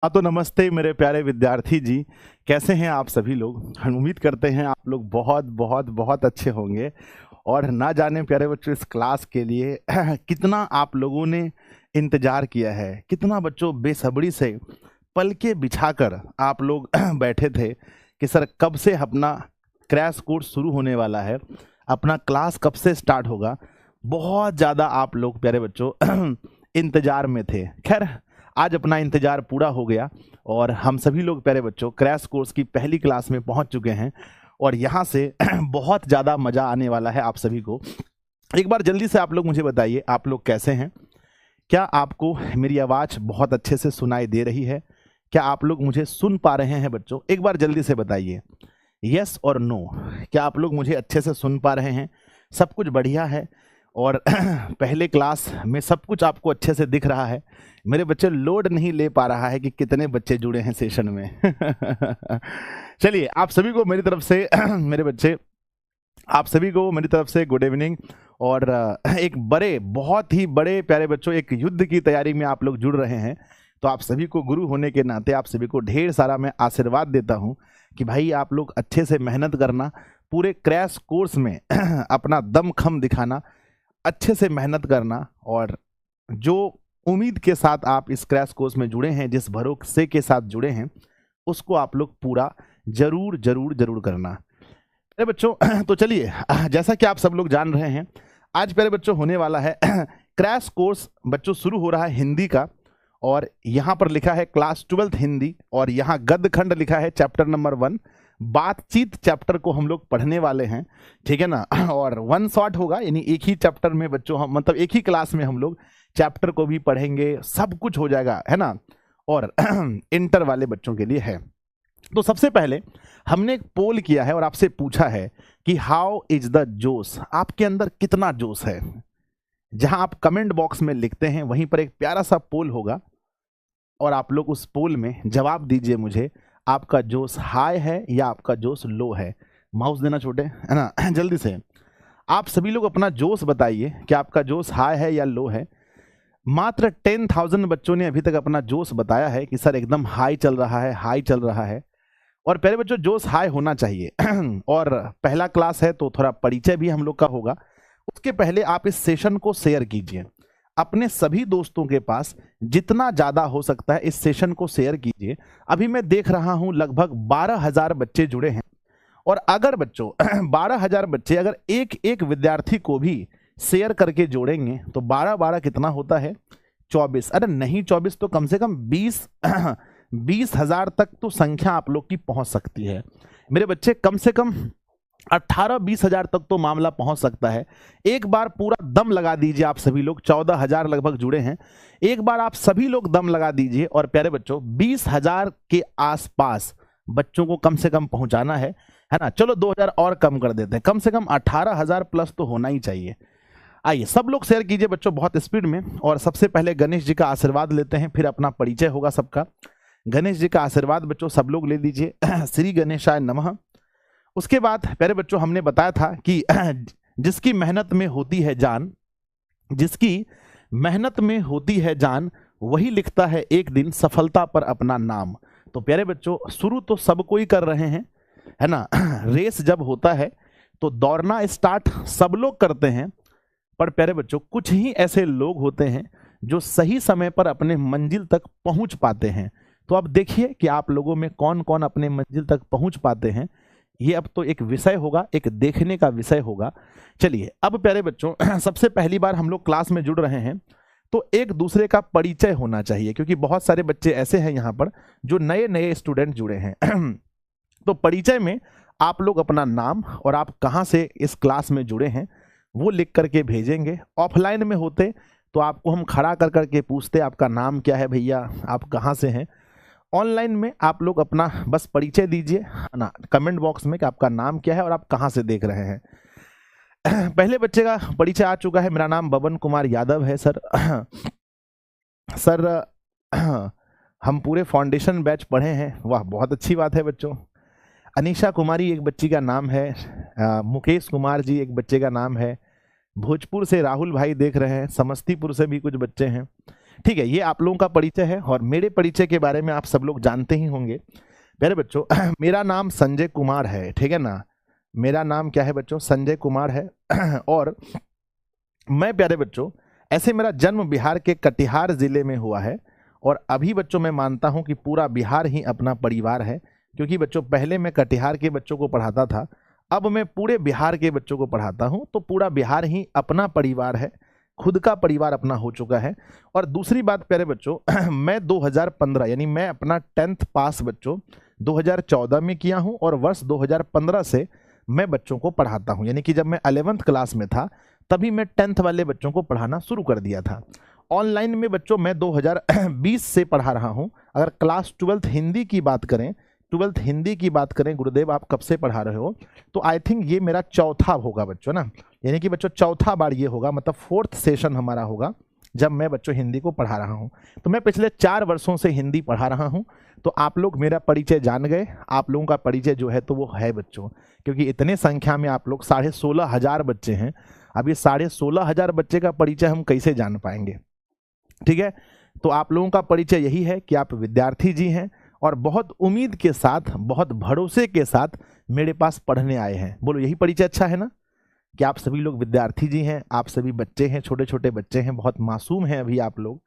हाँ तो नमस्ते मेरे प्यारे विद्यार्थी जी। कैसे हैं आप सभी लोग। हम उम्मीद करते हैं आप लोग बहुत बहुत बहुत अच्छे होंगे। और ना जाने प्यारे बच्चों इस क्लास के लिए कितना आप लोगों ने इंतजार किया है, कितना बच्चों बेसब्री से पलके बिछाकर आप लोग बैठे थे कि सर कब से अपना क्रैश कोर्स शुरू होने वाला है, अपना क्लास कब से स्टार्ट होगा। बहुत ज़्यादा आप लोग प्यारे बच्चों इंतजार में थे। खैर आज अपना इंतजार पूरा हो गया और हम सभी लोग प्यारे बच्चों क्रैश कोर्स की पहली क्लास में पहुंच चुके हैं और यहाँ से बहुत ज़्यादा मज़ा आने वाला है आप सभी को। एक बार जल्दी से आप लोग मुझे बताइए आप लोग कैसे हैं। क्या आपको मेरी आवाज़ बहुत अच्छे से सुनाई दे रही है? क्या आप लोग मुझे सुन पा रहे हैं बच्चों? एक बार जल्दी से बताइए यस और नो। क्या आप लोग मुझे अच्छे से सुन पा रहे हैं? सब कुछ बढ़िया है और पहले क्लास में सब कुछ आपको अच्छे से दिख रहा है। मेरे बच्चे लोड नहीं ले पा रहा है कि कितने बच्चे जुड़े हैं सेशन में। चलिए आप सभी को मेरी तरफ से मेरे बच्चे आप सभी को मेरी तरफ से गुड इवनिंग। और एक बड़े बहुत ही बड़े प्यारे बच्चों एक युद्ध की तैयारी में आप लोग जुड़ रहे हैं। तो आप सभी को गुरु होने के नाते आप सभी को ढेर सारा मैं आशीर्वाद देता हूं कि भाई आप लोग अच्छे से मेहनत करना, पूरे क्रैश कोर्स में अपना दमखम दिखाना, अच्छे से मेहनत करना और जो उम्मीद के साथ आप इस क्रैश कोर्स में जुड़े हैं, जिस भरोसे के साथ जुड़े हैं, उसको आप लोग पूरा जरूर जरूर जरूर करना। प्यारे बच्चों तो चलिए जैसा कि आप सब लोग जान रहे हैं आज प्यारे बच्चों होने वाला है क्रैश कोर्स बच्चों शुरू हो रहा है हिंदी का। और यहाँ पर लिखा है क्लास 12th हिंदी और यहाँ गद्य खंड लिखा है चैप्टर नंबर 1। बातचीत चैप्टर को हम लोग पढ़ने वाले हैं, ठीक है ना। और वन शॉट होगा, यानी एक ही चैप्टर में बच्चों हम मतलब एक ही क्लास में हम लोग चैप्टर को भी पढ़ेंगे, सब कुछ हो जाएगा, है ना। और इंटर वाले बच्चों के लिए है। तो सबसे पहले हमने एक पोल किया है और आपसे पूछा है कि हाउ इज द जोश, आपके अंदर कितना जोश है। जहां आप कमेंट बॉक्स में लिखते हैं वहीं पर एक प्यारा सा पोल होगा और आप लोग उस पोल में जवाब दीजिए मुझे, आपका जोश हाई है या आपका जोश लो है। माउस देना छोटे, है ना। जल्दी से आप सभी लोग अपना जोश बताइए कि आपका जोश हाई है या लो है। मात्र 10,000 बच्चों ने अभी तक अपना जोश बताया है कि सर एकदम हाई चल रहा है, हाई चल रहा है। और पहले बच्चों जोश हाई होना चाहिए। और पहला क्लास है तो थोड़ा परिचय भी हम लोग का होगा। उसके पहले आप इस सेशन को शेयर कीजिए अपने सभी दोस्तों के पास, जितना ज्यादा हो सकता है इस सेशन को शेयर कीजिए। अभी मैं देख रहा हूं लगभग 12,000 बच्चे जुड़े हैं और अगर बच्चों 12,000 बच्चे अगर एक एक विद्यार्थी को भी शेयर करके जोड़ेंगे तो 12-12 कितना होता है? 24। अरे नहीं 24 तो कम से कम 20,000 तक तो संख्या आप लोग की पहुंच सकती है मेरे बच्चे। कम से कम 18-20,000 तक तो मामला पहुंच सकता है। एक बार पूरा दम लगा दीजिए आप सभी लोग, 14,000 लगभग जुड़े हैं। एक बार आप सभी लोग दम लगा दीजिए और प्यारे बच्चों 20,000 के आसपास बच्चों को कम से कम पहुंचाना है ना। चलो 2,000 और कम कर देते हैं, कम से कम 18,000 प्लस तो होना ही चाहिए। आइए सब लोग शेयर कीजिए बच्चों बहुत स्पीड में। और सबसे पहले गणेश जी का आशीर्वाद लेते हैं, फिर अपना परिचय होगा सबका। गणेश जी का आशीर्वाद बच्चों सब लोग ले लीजिए। श्री गणेशाय नमः। उसके बाद प्यारे बच्चों हमने बताया था कि जिसकी मेहनत में होती है जान, जिसकी मेहनत में होती है जान, वही लिखता है एक दिन सफलता पर अपना नाम। तो प्यारे बच्चों शुरू तो सब कोई कर रहे हैं, है ना। रेस जब होता है तो दौड़ना स्टार्ट सब लोग करते हैं, पर प्यारे बच्चों कुछ ही ऐसे लोग होते हैं जो सही समय पर अपने मंजिल तक पहुंच पाते हैं। तो अब देखिए कि आप लोगों में कौन कौन अपने मंजिल तक पहुंच पाते हैं। ये अब तो एक विषय होगा, एक देखने का विषय होगा। चलिए अब प्यारे बच्चों सबसे पहली बार हम लोग क्लास में जुड़ रहे हैं तो एक दूसरे का परिचय होना चाहिए, क्योंकि बहुत सारे बच्चे ऐसे हैं यहाँ पर जो नए नए स्टूडेंट जुड़े हैं। तो परिचय में आप लोग अपना नाम और आप कहाँ से इस क्लास में जुड़े हैं वो लिख करके भेजेंगे। ऑफलाइन में होते तो आपको हम खड़ा कर करके पूछते आपका नाम क्या है भैया, आप कहाँ से हैं। ऑनलाइन में आप लोग अपना बस परिचय दीजिए ना कमेंट बॉक्स में कि आपका नाम क्या है और आप कहाँ से देख रहे हैं। पहले बच्चे का परिचय आ चुका है, मेरा नाम बबन कुमार यादव है सर। सर हम पूरे फाउंडेशन बैच पढ़े हैं। वाह बहुत अच्छी बात है बच्चों। अनीशा कुमारी एक बच्ची का नाम है, मुकेश कुमार जी एक बच्चे का नाम है, भोजपुर से राहुल भाई देख रहे हैं, समस्तीपुर से भी कुछ बच्चे हैं। ठीक है, ये आप लोगों का परिचय है और मेरे परिचय के बारे में आप सब लोग जानते ही होंगे। प्यारे बच्चों, मेरा नाम संजय कुमार है, ठीक है ना। मेरा नाम क्या है बच्चों? संजय कुमार है। और मैं, प्यारे बच्चों, ऐसे मेरा जन्म बिहार के कटिहार जिले में हुआ है और अभी बच्चों मैं मानता हूं कि पूरा बिहार ही अपना परिवार है, क्योंकि बच्चों पहले मैं कटिहार के बच्चों को पढ़ाता था, अब मैं पूरे बिहार के बच्चों को पढ़ाता हूं, तो पूरा बिहार ही अपना परिवार है, खुद का परिवार अपना हो चुका है। और दूसरी बात प्यारे बच्चों, मैं 2015 यानी मैं अपना 10th पास बच्चों 2014 में किया हूं और वर्ष 2015 से मैं बच्चों को पढ़ाता हूं, यानी कि जब मैं 11th क्लास में था तभी मैं 10th वाले बच्चों को पढ़ाना शुरू कर दिया था। ऑनलाइन में बच्चों मैं 2020 से पढ़ा रहा हूं। अगर क्लास 12th हिंदी की बात करें, 12th हिंदी की बात करें, गुरुदेव आप कब से पढ़ा रहे हो, तो आई थिंक ये मेरा चौथा होगा बच्चों ना, यानी कि बच्चों चौथा बार ये होगा, मतलब 4th सेशन हमारा होगा जब मैं बच्चों हिंदी को पढ़ा रहा हूं। तो मैं पिछले 4 वर्षों से हिंदी पढ़ा रहा हूं, तो आप लोग मेरा परिचय जान गए। आप लोगों का परिचय जो है तो वो है बच्चों, क्योंकि इतने संख्या में आप लोग 16,500 बच्चे हैं। अब ये 16,500 बच्चे का परिचय हम कैसे जान पाएंगे? ठीक है, तो आप लोगों का परिचय यही है कि आप विद्यार्थी जी हैं और बहुत उम्मीद के साथ, बहुत भरोसे के साथ मेरे पास पढ़ने आए हैं। बोलो, यही परिचय अच्छा है ना, कि आप सभी लोग विद्यार्थी जी हैं, आप सभी बच्चे हैं, छोटे छोटे बच्चे हैं, बहुत मासूम हैं अभी आप लोग।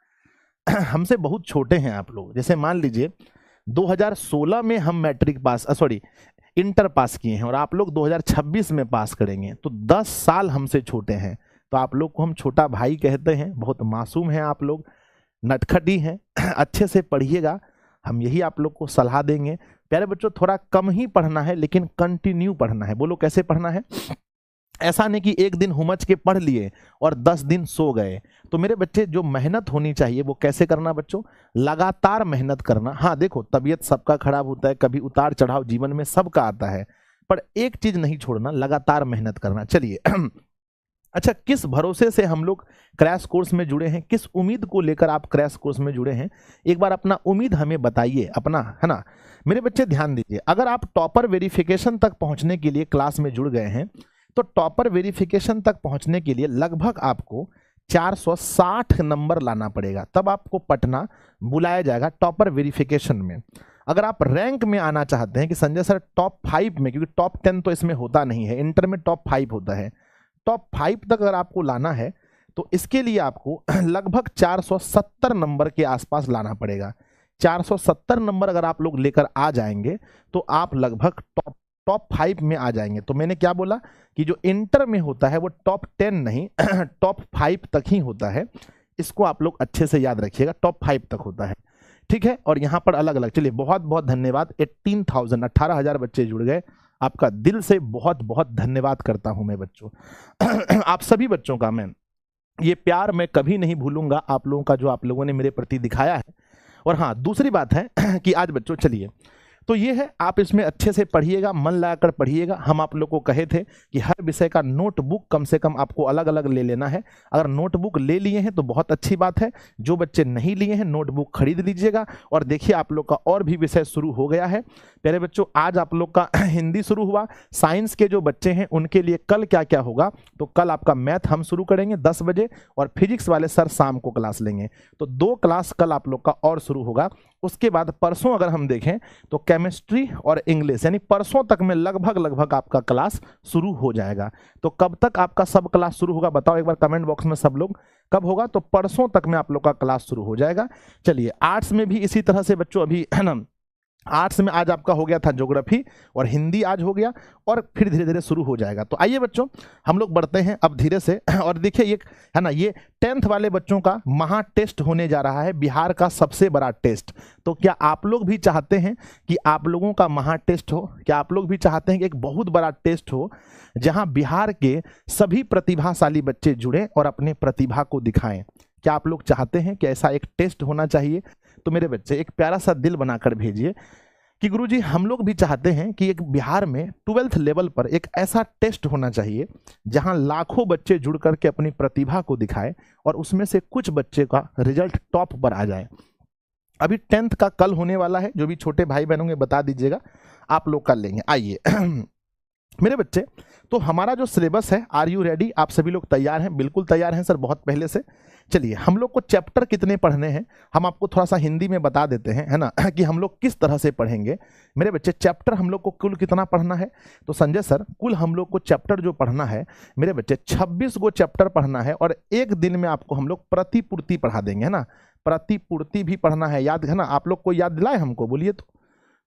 हमसे बहुत छोटे हैं आप लोग। जैसे मान लीजिए 2016 में हम मैट्रिक पास, इंटर पास किए हैं और आप लोग 2026 में पास करेंगे, तो 10 साल हमसे छोटे हैं। तो आप लोग को हम छोटा भाई कहते हैं, बहुत मासूम हैं आप लोग, नटखटी हैं। अच्छे से पढ़िएगा, हम यही आप लोग को सलाह देंगे। प्यारे बच्चों, थोड़ा कम ही पढ़ना है लेकिन कंटिन्यू पढ़ना है। बोलो, कैसे पढ़ना है? ऐसा नहीं कि एक दिन हुमच के पढ़ लिए और 10 दिन सो गए। तो मेरे बच्चे, जो मेहनत होनी चाहिए वो कैसे करना बच्चों? लगातार मेहनत करना। हाँ देखो, तबीयत सबका खराब होता है, कभी उतार चढ़ाव जीवन में सबका आता है, पर एक चीज नहीं छोड़ना, लगातार मेहनत करना। चलिए अच्छा, किस भरोसे से हम लोग क्रैश कोर्स में जुड़े हैं, किस उम्मीद को लेकर आप क्रैश कोर्स में जुड़े हैं, एक बार अपना उम्मीद हमें बताइए अपना, है ना। मेरे बच्चे ध्यान दीजिए, अगर आप टॉपर वेरिफिकेशन तक पहुंचने के लिए क्लास में जुड़ गए हैं, तो टॉपर वेरिफिकेशन तक पहुंचने के लिए लगभग आपको 460 नंबर लाना पड़ेगा, तब आपको पटना बुलाया जाएगा टॉपर वेरिफिकेशन में। अगर आप रैंक में आना चाहते हैं कि संजय सर टॉप 5 में, क्योंकि टॉप 10 तो इसमें होता नहीं है, इंटर में टॉप 5 होता है, टॉप 5 तक अगर आपको लाना है तो इसके लिए आपको लगभग 470 नंबर के आसपास लाना पड़ेगा। 470 नंबर अगर आप लोग लेकर आ जाएंगे तो आप लगभग टॉप 5 में आ जाएंगे। तो मैंने क्या बोला कि जो इंटर में होता है वो टॉप 10 नहीं, टॉप 5 तक ही होता है। इसको आप लोग अच्छे से याद रखिएगा, टॉप 5 तक होता है, ठीक है। और यहाँ पर अलग अलग, चलिए बहुत बहुत धन्यवाद। 18,000 बच्चे जुड़ गए, आपका दिल से बहुत बहुत धन्यवाद करता हूं मैं बच्चों। आप सभी बच्चों का मैं ये प्यार मैं कभी नहीं भूलूंगा, आप लोगों का जो आप लोगों ने मेरे प्रति दिखाया है। और हाँ, दूसरी बात है कि आज बच्चों चलिए, तो ये है, आप इसमें अच्छे से पढ़िएगा, मन लगाकर पढ़िएगा। हम आप लोग को कहे थे कि हर विषय का नोटबुक कम से कम आपको अलग अलग ले लेना है। अगर नोटबुक ले लिए हैं तो बहुत अच्छी बात है, जो बच्चे नहीं लिए हैं नोटबुक खरीद लीजिएगा। और देखिए, आप लोग का और भी विषय शुरू हो गया है प्यारे बच्चों। आज आप लोग का हिंदी शुरू हुआ, साइंस के जो बच्चे हैं उनके लिए कल क्या क्या होगा, तो कल आपका मैथ हम शुरू करेंगे 10 बजे और फिजिक्स वाले सर शाम को क्लास लेंगे, तो 2 क्लास कल आप लोग का और शुरू होगा। उसके बाद परसों अगर हम देखें तो केमिस्ट्री और इंग्लिश, यानी परसों तक में लगभग आपका क्लास शुरू हो जाएगा। तो कब तक आपका सब क्लास शुरू होगा बताओ एक बार कमेंट बॉक्स में सब लोग, कब होगा? तो परसों तक में आप लोग का क्लास शुरू हो जाएगा। चलिए, आर्ट्स में भी इसी तरह से बच्चों, अभी है ना, आर्ट्स में आज आपका हो गया था ज्योग्राफी और हिंदी आज हो गया और फिर धीरे धीरे शुरू हो जाएगा। तो आइए बच्चों, हम लोग बढ़ते हैं अब धीरे से। और देखिए, ये है ना, ये 10th वाले बच्चों का महा टेस्ट होने जा रहा है, बिहार का सबसे बड़ा टेस्ट। तो क्या आप लोग भी चाहते हैं कि आप लोगों का महा टेस्ट हो? क्या आप लोग भी चाहते हैं कि एक बहुत बड़ा टेस्ट हो जहां बिहार के सभी प्रतिभाशाली बच्चे जुड़े और अपने प्रतिभा को दिखाएं? क्या आप लोग चाहते हैं कि ऐसा एक टेस्ट होना चाहिए? तो मेरे बच्चे एक प्यारा सा दिल बनाकर भेजिए कि गुरुजी, हम लोग भी चाहते हैं कि एक बिहार में 12th लेवल पर एक ऐसा टेस्ट होना चाहिए जहां लाखों बच्चे जुड़ करके अपनी प्रतिभा को दिखाएं और उसमें से कुछ बच्चे का रिजल्ट टॉप पर आ जाए। अभी 10th का कल होने वाला है, जो भी छोटे भाई बहनों में बता दीजिएगा, आप लोग कर लेंगे। आइए मेरे बच्चे, तो हमारा जो सिलेबस है, आर यू रेडी? आप सभी लोग तैयार हैं? बिल्कुल तैयार हैं सर, बहुत पहले से। चलिए हम लोग को चैप्टर कितने पढ़ने हैं हम आपको थोड़ा सा हिंदी में बता देते हैं, है ना, कि हम लोग किस तरह से पढ़ेंगे। मेरे बच्चे चैप्टर हम लोग को कुल कितना पढ़ना है, तो संजय सर कुल हम लोग को चैप्टर जो पढ़ना है मेरे बच्चे 26 गो चैप्टर पढ़ना है, और एक दिन में आपको हम लोग प्रतिपूर्ति पढ़ा देंगे, है ना, प्रतिपूर्ति भी पढ़ना है, याद है ना। आप लोग को याद दिलाए हमको, बोलिए तो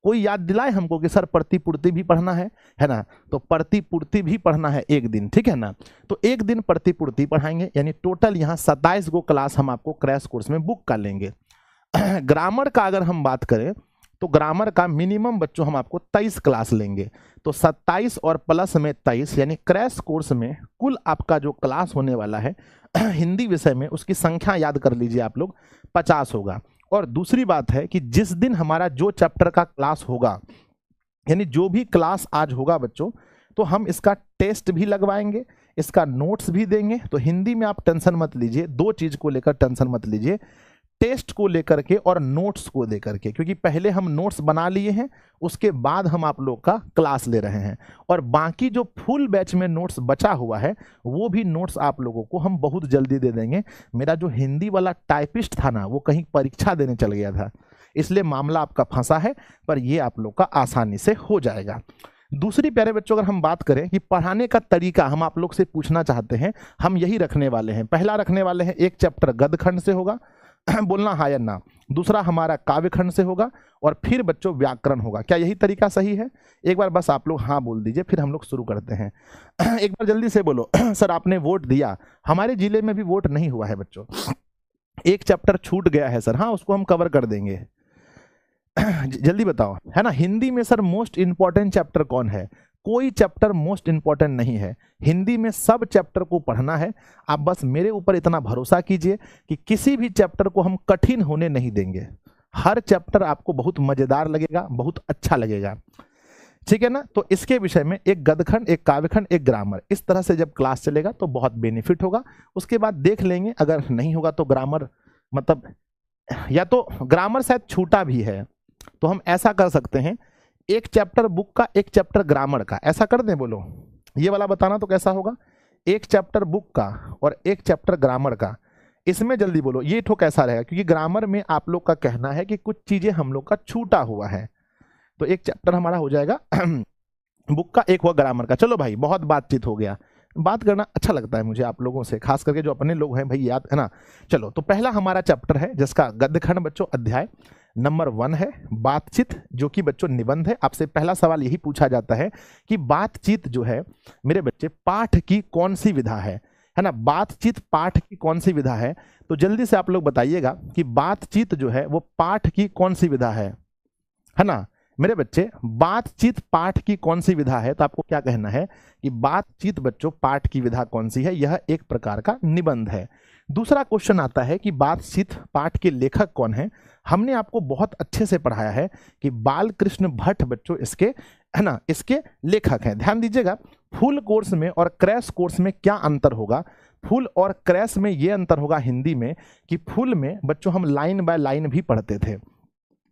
कोई याद दिलाए हमको कि सर प्रतिपूर्ति भी पढ़ना है ना। तो प्रतिपूर्ति भी पढ़ना है एक दिन, ठीक है ना। तो एक दिन प्रतिपूर्ति पढ़ाएंगे, यानी टोटल यहाँ 27 गो क्लास हम आपको क्रैश कोर्स में बुक कर लेंगे। ग्रामर का अगर हम बात करें तो ग्रामर का मिनिमम बच्चों हम आपको 23 क्लास लेंगे, तो 27 और प्लस में 23, यानी क्रैश कोर्स में कुल आपका जो क्लास होने वाला है हिंदी विषय में उसकी संख्या याद कर लीजिए आप लोग 50 होगा। और दूसरी बात है कि जिस दिन हमारा जो चैप्टर का क्लास होगा, यानी जो भी क्लास आज होगा बच्चों, तो हम इसका टेस्ट भी लगवाएंगे, इसका नोट्स भी देंगे। तो हिंदी में आप टेंशन मत लीजिए, दो चीज को लेकर टेंशन मत लीजिए, टेस्ट को लेकर के और नोट्स को लेकर के, क्योंकि पहले हम नोट्स बना लिए हैं, उसके बाद हम आप लोग का क्लास ले रहे हैं, और बाकी जो फुल बैच में नोट्स बचा हुआ है वो भी नोट्स आप लोगों को हम बहुत जल्दी दे देंगे। मेरा जो हिंदी वाला टाइपिस्ट था ना, वो कहीं परीक्षा देने चल गया था, इसलिए मामला आपका फंसा है, पर ये आप लोग का आसानी से हो जाएगा। दूसरी प्यारे बच्चों अगर हम बात करें कि पढ़ाने का तरीका हम आप लोग से पूछना चाहते हैं, हम यही रखने वाले हैं। पहला रखने वाले हैं एक चैप्टर गद्य खंड से होगा, बोलना हाँ या ना। दूसरा हमारा काव्य खंड से होगा, और फिर बच्चों व्याकरण होगा। क्या यही तरीका सही है? एक बार बस आप लोग हाँ बोल दीजिए, फिर हम लोग शुरू करते हैं। एक बार जल्दी से बोलो सर आपने वोट दिया। हमारे जिले में भी वोट नहीं हुआ है बच्चों, एक चैप्टर छूट गया है सर। हाँ उसको हम कवर कर देंगे। जल्दी बताओ, है ना। हिंदी में सर मोस्ट इंपॉर्टेंट चैप्टर कौन है? कोई चैप्टर मोस्ट इंपॉर्टेंट नहीं है, हिंदी में सब चैप्टर को पढ़ना है। आप बस मेरे ऊपर इतना भरोसा कीजिए कि किसी भी चैप्टर को हम कठिन होने नहीं देंगे। हर चैप्टर आपको बहुत मजेदार लगेगा, बहुत अच्छा लगेगा, ठीक है ना। तो इसके विषय में एक गद्यखंड, एक काव्यखंड, एक ग्रामर, इस तरह से जब क्लास चलेगा तो बहुत बेनिफिट होगा। उसके बाद देख लेंगे, अगर नहीं होगा तो ग्रामर, मतलब या तो ग्रामर शायद छूटा भी है, तो हम ऐसा कर सकते हैं, एक चैप्टर बुक का, एक चैप्टर ग्रामर का, ऐसा कर दें। बोलो ये वाला बताना तो कैसा होगा, एक चैप्टर बुक का और एक चैप्टर ग्रामर का। इसमें जल्दी बोलो ये ठो कैसा रहेगा, क्योंकि ग्रामर में आप लोग का कहना है कि कुछ चीजें हम लोग का छूटा हुआ है। तो एक चैप्टर हमारा हो जाएगा बुक का, एक हुआ ग्रामर का। चलो भाई बहुत बातचीत हो गया, बात करना अच्छा लगता है मुझे आप लोगों से, खास करके जो अपने लोग हैं भाई, याद है ना। चलो तो पहला हमारा चैप्टर है जिसका गद्यखंड बच्चों अध्याय नंबर 1 है बातचीत, जो कि बच्चों निबंध है। आपसे पहला सवाल यही पूछा जाता है कि बातचीत जो है मेरे बच्चे पाठ की कौन सी विधा है ना। बातचीत पाठ की कौन सी विधा है, तो जल्दी से आप लोग बताइएगा कि बातचीत जो है वो पाठ की कौन सी विधा है ना मेरे बच्चे। बातचीत पाठ की कौन सी विधा है, तो आपको क्या कहना है कि बातचीत बच्चों पाठ की विधा कौन सी है? यह एक प्रकार का निबंध है। दूसरा क्वेश्चन आता है कि बातचीत पाठ के लेखक कौन है। हमने आपको बहुत अच्छे से पढ़ाया है कि बालकृष्ण भट्ट बच्चों इसके, है ना, इसके लेखक हैं। ध्यान दीजिएगा, फुल कोर्स में और क्रैश कोर्स में क्या अंतर होगा। फुल और क्रैश में ये अंतर होगा हिंदी में कि फुल में बच्चों हम लाइन बाय लाइन भी पढ़ते थे।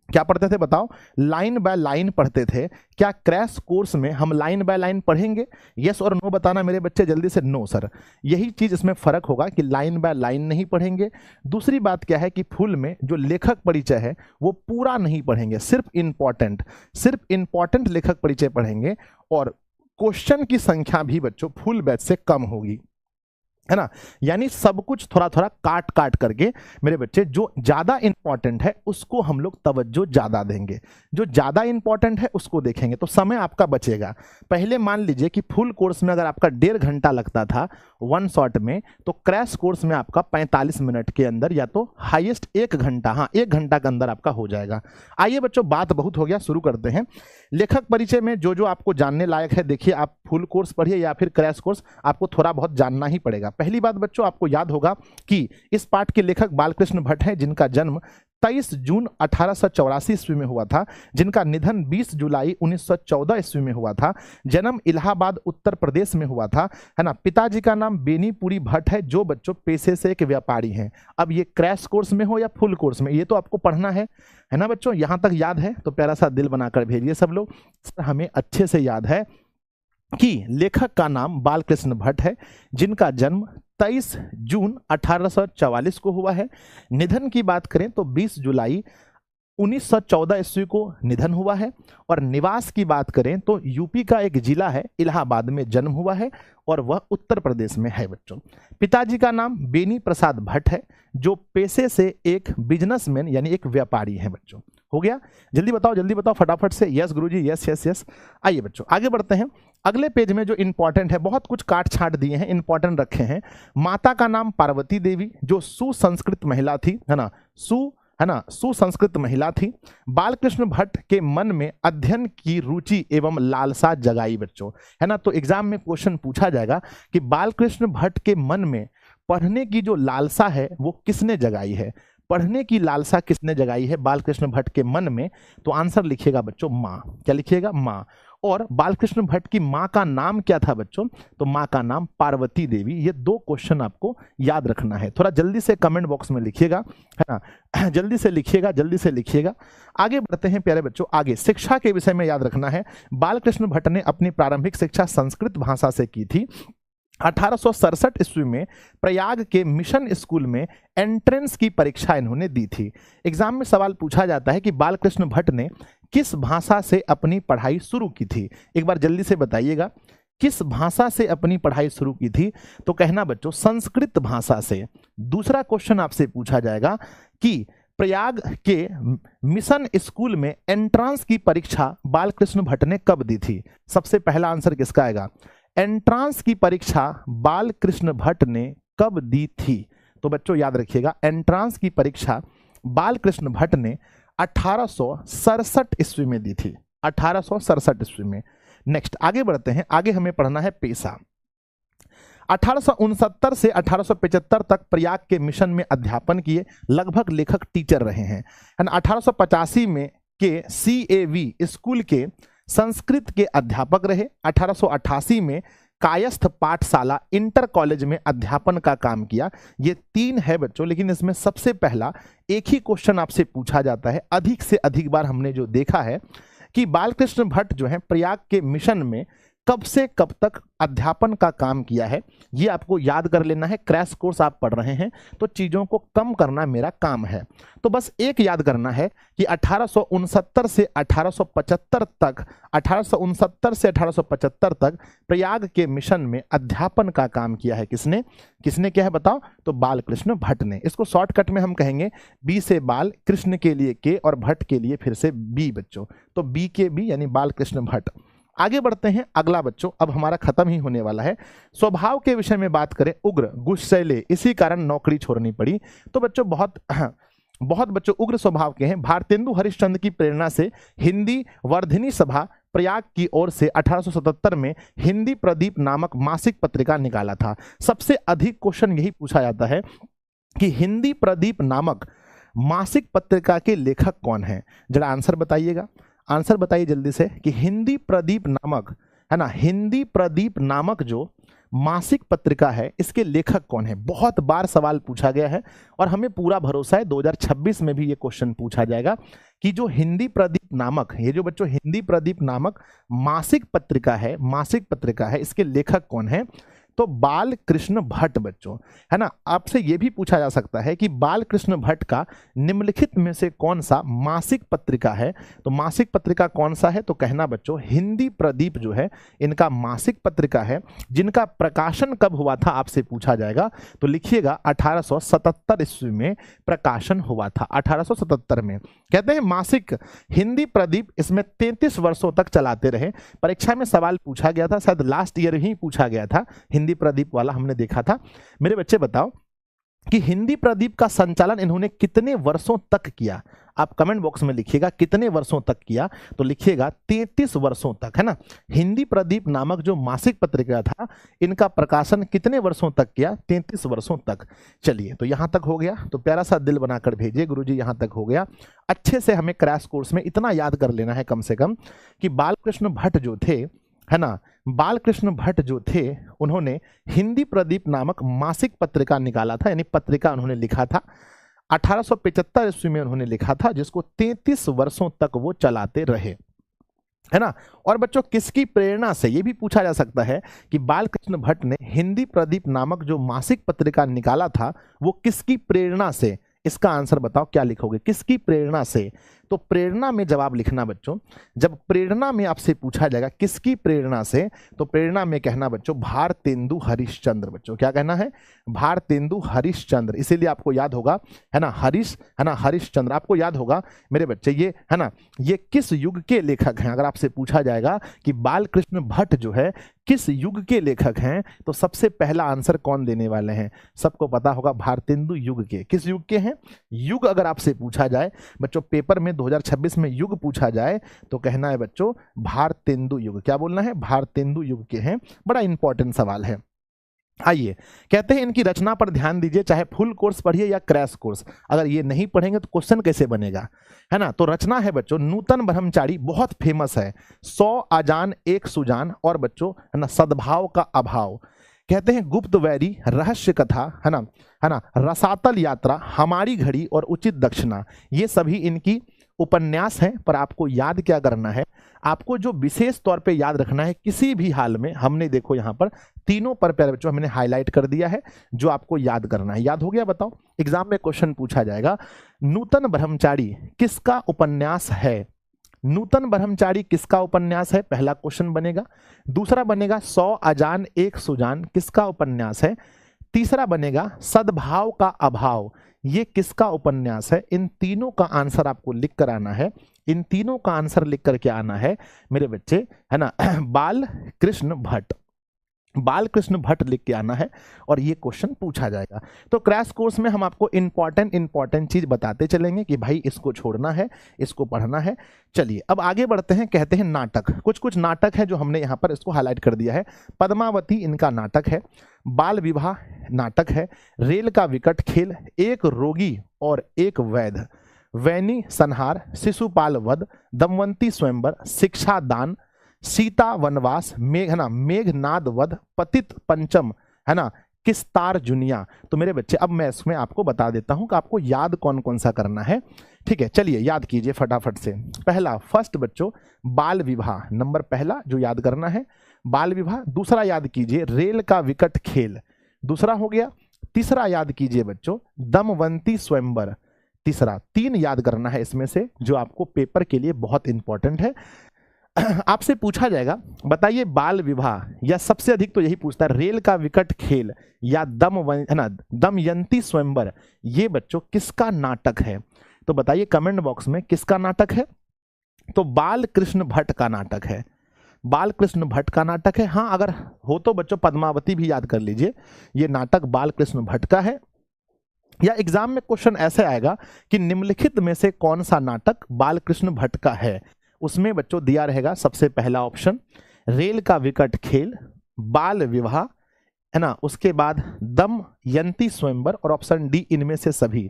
क्या पढ़ते थे बताओ? लाइन बाय लाइन पढ़ते थे। क्या क्रैश कोर्स में हम लाइन बाय लाइन पढ़ेंगे? यस और नो बताना मेरे बच्चे जल्दी से। नो सर, यही चीज इसमें फर्क होगा कि लाइन बाय लाइन नहीं पढ़ेंगे। दूसरी बात क्या है कि फुल में जो लेखक परिचय है वो पूरा नहीं पढ़ेंगे, सिर्फ इंपॉर्टेंट लेखक परिचय पढ़ेंगे, और क्वेश्चन की संख्या भी बच्चों फुल बैच से कम होगी, है ना। यानी सब कुछ थोड़ा थोड़ा काट काट करके मेरे बच्चे, जो ज्यादा इंपॉर्टेंट है उसको हम लोग तवज्जो ज्यादा देंगे, जो ज्यादा इंपॉर्टेंट है उसको देखेंगे, तो समय आपका बचेगा। पहले मान लीजिए कि फुल कोर्स में अगर आपका 1.5 घंटा लगता था 1 शॉट में, तो क्रैश कोर्स में आपका 45 मिनट के अंदर या तो हाईएस्ट 1 घंटा, हाँ 1 घंटा के अंदर आपका हो जाएगा। आइए बच्चों, बात बहुत हो गया, शुरू करते हैं। लेखक परिचय में जो जो आपको जानने लायक है, देखिए आप फुल कोर्स पढ़िए या फिर क्रैश कोर्स, आपको थोड़ा बहुत जानना ही पड़ेगा। पहली बात बच्चों, आपको याद होगा कि इस पाठ के लेखक बालकृष्ण भट्ट हैं, जिनका जन्म 23 जून 1884 ईस्वी में हुआ था, जिनका निधन 20 जुलाई 1914 ईस्वी में हुआ था। जन्म इलाहाबाद उत्तर प्रदेश में हुआ था, है ना। पिताजी का नाम बेनीपुरी भट्ट है, जो बच्चों पेशे से एक व्यापारी हैं। अब ये क्रैश कोर्स में हो या फुल कोर्स में, ये तो आपको पढ़ना है ना बच्चों। यहां तक याद है तो प्यारा सा दिल बनाकर भेजिए सब लोग। हमें अच्छे से याद है कि लेखक का नाम बालकृष्ण भट्ट है, जिनका जन्म 23 जून 1844 को हुआ है। निधन की बात करें तो 20 जुलाई 1914 ईस्वी को निधन हुआ है। और निवास की बात करें तो यूपी का एक जिला है इलाहाबाद में जन्म हुआ है और वह उत्तर प्रदेश में है बच्चों। पिताजी का नाम बेनी प्रसाद भट्ट है, जो पेशे से एक बिजनेसमैन यानी एक व्यापारी है बच्चों। हो गया? जल्दी बताओ फटाफट से। यस गुरुजी, यस यस यस। आइए बच्चों आगे बढ़ते हैं। अगले पेज में जो इंपॉर्टेंट है, बहुत कुछ काट छाट दिए हैं, इंपॉर्टेंट रखे हैं। माता का नाम पार्वती देवी, जो सुसंस्कृत महिला थी, है ना, सुसंस्कृत महिला थी। बालकृष्ण भट्ट के मन में अध्ययन की रुचि एवं लालसा जगाई बच्चों, है ना। तो एग्जाम में क्वेश्चन पूछा जाएगा कि बालकृष्ण भट्ट के मन में पढ़ने की जो लालसा है वो किसने जगाई है, पढ़ने की लालसा किसने जगाई है बालकृष्ण भट्ट के मन में। तो आंसर लिखिएगा बच्चों माँ। क्या लिखिएगा? माँ। और बालकृष्ण भट्ट की माँ का नाम क्या था बच्चों? तो माँ का नाम पार्वती देवी। ये दो क्वेश्चन आपको याद रखना है। थोड़ा जल्दी से कमेंट बॉक्स में लिखिएगा, है ना, जल्दी से लिखिएगा। आगे बढ़ते हैं प्यारे बच्चों। आगे शिक्षा के विषय में याद रखना है। बालकृष्ण भट्ट ने अपनी प्रारंभिक शिक्षा संस्कृत भाषा से की थी। 1867 ईस्वी में प्रयाग के मिशन स्कूल में एंट्रेंस की परीक्षा इन्होंने दी थी। एग्जाम में सवाल पूछा जाता है कि बालकृष्ण भट्ट ने किस भाषा से अपनी पढ़ाई शुरू की थी। एक बार जल्दी से बताइएगा, किस भाषा से अपनी पढ़ाई शुरू की थी? तो कहना बच्चों संस्कृत भाषा से। दूसरा क्वेश्चन आपसे पूछा जाएगा कि प्रयाग के मिशन स्कूल में एंट्रांस की परीक्षा बालकृष्ण भट्ट ने कब दी थी? सबसे पहला आंसर किसका आएगा? एंट्रांस की परीक्षा बालकृष्ण भट्ट ने कब दी थी? तो बच्चों याद रखिएगा, एंट्रांस की परीक्षा बालकृष्ण भट्ट ने 1867 ईस्वी में दी थी। 1867 ईस्वी में। नेक्स्ट आगे बढ़ते हैं। आगे हमें पढ़ना है पेशा। 1869 से 1875 तक प्रयाग के मिशन में अध्यापन किए, लगभग लेखक टीचर रहे हैं। 1885 में के CAV स्कूल के संस्कृत के अध्यापक रहे। 1888 में कायस्थ पाठशाला इंटर कॉलेज में अध्यापन का काम किया। ये 3 है बच्चों, लेकिन इसमें सबसे पहला एक ही क्वेश्चन आपसे पूछा जाता है। अधिक से अधिक बार हमने जो देखा है कि बालकृष्ण भट्ट जो है प्रयाग के मिशन में कब से कब तक अध्यापन का काम किया है, ये आपको याद कर लेना है। क्रैश कोर्स आप पढ़ रहे हैं तो चीज़ों को कम करना मेरा काम है। तो बस एक याद करना है कि 1869 से 1875 तक, 1869 से 1875 तक प्रयाग के मिशन में अध्यापन का काम किया है। किसने किया है बताओ? तो बालकृष्ण भट्ट ने। इसको शॉर्टकट में हम कहेंगे बी से बाल, कृष्ण के लिए के और भट्ट के लिए फिर से बी बच्चों। तो बी के बी यानी बालकृष्ण भट्ट। आगे बढ़ते हैं। अगला बच्चों अब हमारा खत्म ही होने वाला है। स्वभाव के विषय में बात करें, उग्र गुस्सैले, इसी कारण नौकरी छोड़नी पड़ी। तो बच्चों बहुत बच्चों उग्र स्वभाव के हैं। भारतेंदु हरिश्चंद्र की प्रेरणा से हिंदी वर्धिनी सभा प्रयाग की ओर से 1877 में हिंदी प्रदीप नामक मासिक पत्रिका निकाला था। सबसे अधिक क्वेश्चन यही पूछा जाता है कि हिंदी प्रदीप नामक मासिक पत्रिका के लेखक कौन है? जरा आंसर बताइएगा, आंसर बताइए जल्दी से कि हिंदी प्रदीप नामक, है ना, हिंदी प्रदीप नामक जो मासिक पत्रिका है इसके लेखक कौन है? बहुत बार सवाल पूछा गया है और हमें पूरा भरोसा है 2026 में भी ये क्वेश्चन पूछा जाएगा कि जो हिंदी प्रदीप नामक, ये जो बच्चों हिंदी प्रदीप नामक मासिक पत्रिका है इसके लेखक कौन है? तो बालकृष्ण भट्ट बच्चों, है ना। आपसे यह भी पूछा जा सकता है कि बालकृष्ण भट्ट का निम्नलिखित में से कौन सा मासिक पत्रिका है? तो मासिक पत्रिका कौन सा है? तो कहना बच्चों हिंदी प्रदीप जो है इनका मासिक पत्रिका है। जिनका प्रकाशन कब हुआ था आपसे पूछा जाएगा, तो लिखिएगा 1877 ईस्वी में प्रकाशन हुआ था। 1877 में कहते हैं मासिक हिंदी प्रदीप, इसमें 33 वर्षों तक चलाते रहे। परीक्षा में सवाल पूछा गया था, शायद लास्ट ईयर ही पूछा गया था, हिंदी प्रदीप वाला हमने देखा था। मेरे बच्चे बताओ कि हिंदी प्रदीप का संचालन इन्होंने कितने वर्षों तक किया? आप कमेंट बॉक्स में लिखिएगा कितने वर्षों तक किया, तो लिखिएगा 33 वर्षों तक, है ना। हिंदी प्रदीप नामक जो मासिक पत्रिका था इनका प्रकाशन कितने वर्षों तक किया? 33 वर्षों तक। चलिए तो यहां तक हो गया, तो प्यारा सा दिल बनाकर भेजिए गुरुजी यहां तक हो गया। अच्छे से हमें क्रैश कोर्स में इतना याद कर लेना है कम से कम कि बालकृष्ण भट्ट जो थे, है ना, बालकृष्ण भट्ट जो थे उन्होंने हिंदी प्रदीप नामक मासिक पत्रिका निकाला था, यानी पत्रिका उन्होंने लिखा था। 1875 ईस्वी में उन्होंने लिखा था, जिसको 33 वर्षों तक वो चलाते रहे। है ना। और बच्चों किसकी प्रेरणा से, ये भी पूछा जा सकता है कि बालकृष्ण भट्ट ने हिंदी प्रदीप नामक जो मासिक पत्रिका निकाला था वो किसकी प्रेरणा से, इसका आंसर बताओ क्या लिखोगे, किसकी प्रेरणा से। तो प्रेरणा में जवाब लिखना बच्चों, जब प्रेरणा में आपसे पूछा जाएगा किसकी प्रेरणा से, तो प्रेरणा में कहना बच्चों भारतेंदु हरिश्चंद्र। बच्चों क्या कहना है, भारतेंदु हरिश्चंद्र। इसीलिए आपको याद होगा, है ना, हरिश्चंद्र आपको याद होगा मेरे बच्चे, ये है ना, ये किस युग के लेखक हैं। अगर आपसे पूछा जाएगा कि बालकृष्ण भट्ट जो है किस युग के लेखक हैं, तो सबसे पहला आंसर कौन देने वाले हैं, सबको पता होगा भारतेंदु युग के। किस युग के हैं, युग अगर आपसे पूछा जाए बच्चों, पेपर में 2026 में युग पूछा जाए तो कहना है बच्चों भारतेंदु युग। क्या बोलना है, भारतेंदु युग के हैं। बड़ा इंपॉर्टेंट सवाल है। आइए, कहते हैं इनकी रचना पर ध्यान दीजिए, चाहे फुल कोर्स पढ़िए या क्रैश कोर्स, अगर ये नहीं पढ़ेंगे तो क्वेश्चन कैसे बनेगा, है ना। तो रचना है बच्चों नूतन ब्रह्मचारी, बहुत फेमस है, 100 आजान एक सुजान, और बच्चों है ना सद्भाव का अभाव। कहते हैं गुप्त वैरी, रहस्य कथा, है ना, रसातल यात्रा, हमारी घड़ी और उचित दक्षिणा, ये सभी इनकी उपन्यास हैं। पर आपको याद क्या करना है, आपको जो विशेष तौर पे याद रखना है किसी भी हाल में, हमने देखो यहाँ पर तीनों पर प्यारे बच्चों हमने हाईलाइट कर दिया है जो आपको याद करना है। याद हो गया, बताओ। एग्जाम में क्वेश्चन पूछा जाएगा नूतन ब्रह्मचारी किसका उपन्यास है, नूतन ब्रह्मचारी किसका उपन्यास है, पहला क्वेश्चन बनेगा। दूसरा बनेगा 100 आजान एक सुजान किसका उपन्यास है। तीसरा बनेगा सद्भाव का अभाव, ये किसका उपन्यास है। इन तीनों का आंसर आपको लिख कर आना है, इन तीनों का आंसर लिख करके आना है मेरे बच्चे, है ना। बालकृष्ण भट्ट, बालकृष्ण भट्ट लिख के आना है और ये क्वेश्चन पूछा जाएगा। तो क्रैश कोर्स में हम आपको इंपॉर्टेंट चीज बताते चलेंगे कि भाई इसको छोड़ना है, इसको पढ़ना है। चलिए अब आगे बढ़ते हैं। कहते हैं नाटक, कुछ नाटक है जो हमने यहाँ पर इसको हाईलाइट कर दिया है। पद्मावती इनका नाटक है, बाल विवाह नाटक है, रेल का विकट खेल, एक रोगी और एक वैध, वैनी संहार, शिशुपाल वध, दमवंती स्वयंवर, शिक्षा दान, सीता वनवास, मेघनाद वध, पतित पंचम, है ना, किस्तार जुनिया। तो मेरे बच्चे अब मैं इसमें आपको बता देता हूं कि आपको याद कौन कौन सा करना है। ठीक है, चलिए याद कीजिए फटाफट से। पहला फर्स्ट बच्चों बाल विवाह, नंबर पहला जो याद करना है बाल विवाह। दूसरा याद कीजिए रेल का विकट खेल, दूसरा हो गया। तीसरा याद कीजिए बच्चों दमवंती स्वयंवर, तीसरा। 3 याद करना है इसमें से जो आपको पेपर के लिए बहुत इंपॉर्टेंट है। आपसे पूछा जाएगा बताइए बाल विवाह, या सबसे अधिक तो यही पूछता है रेल का विकट खेल या दमयंती स्वयंवर, ये बच्चों किसका नाटक है। तो बताइए कमेंट बॉक्स में किसका नाटक है। तो बालकृष्ण भट्ट का नाटक है, बालकृष्ण भट्ट का नाटक है। हाँ अगर हो तो बच्चों पद्मावती भी याद कर लीजिए, ये नाटक बालकृष्ण भट्ट का है। या एग्जाम में क्वेश्चन ऐसे आएगा कि निम्नलिखित में से कौन सा नाटक बालकृष्ण भट्ट का है, उसमें बच्चों दिया रहेगा सबसे पहला ऑप्शन रेल का विकट खेल, बाल विवाह, है ना, उसके बाद दमयंती स्वयंवर और ऑप्शन डी इनमें से सभी।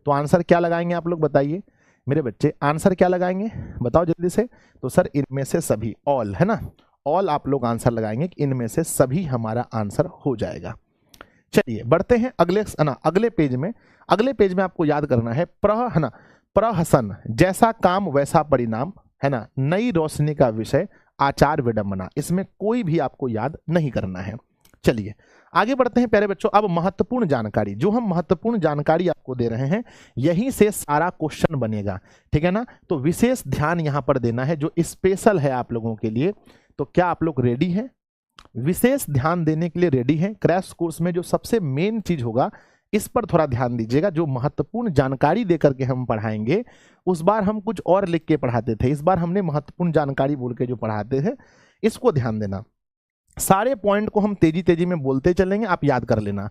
तो आंसर क्या लगाएंगे आप लोग बताइए मेरे बच्चे, आंसर क्या लगाएंगे बताओ जल्दी से। तो सर इनमें से सभी, ऑल, है ना, ऑल आप लोग आंसर लगाएंगे कि इनमें से सभी हमारा आंसर हो जाएगा। चलिए बढ़ते हैं अगले पेज में। अगले पेज में आपको याद करना है प्रहसन, जैसा काम वैसा परिणाम, है ना, नई रोशनी का विषय, आचार विडंबना। इसमें कोई भी आपको याद नहीं करना है। चलिए आगे बढ़ते हैं प्यारे बच्चों। अब महत्वपूर्ण जानकारी, जो हम महत्वपूर्ण जानकारी आपको दे रहे हैं यहीं से सारा क्वेश्चन बनेगा, ठीक है ना। तो विशेष ध्यान यहां पर देना है जो स्पेशल है आप लोगों के लिए। तो क्या आप लोग रेडी हैं, विशेष ध्यान देने के लिए रेडी हैं। क्रैश कोर्स में जो सबसे मेन चीज होगा इस पर थोड़ा ध्यान दीजिएगा। जो महत्वपूर्ण जानकारी देकर के हम पढ़ाएंगे, उस बार हम कुछ और लिख के पढ़ाते थे, इस बार हमने महत्वपूर्ण जानकारी बोल के जो पढ़ाते थे इसको ध्यान देना। सारे पॉइंट को हम तेजी तेजी में बोलते चलेंगे, आप याद कर लेना।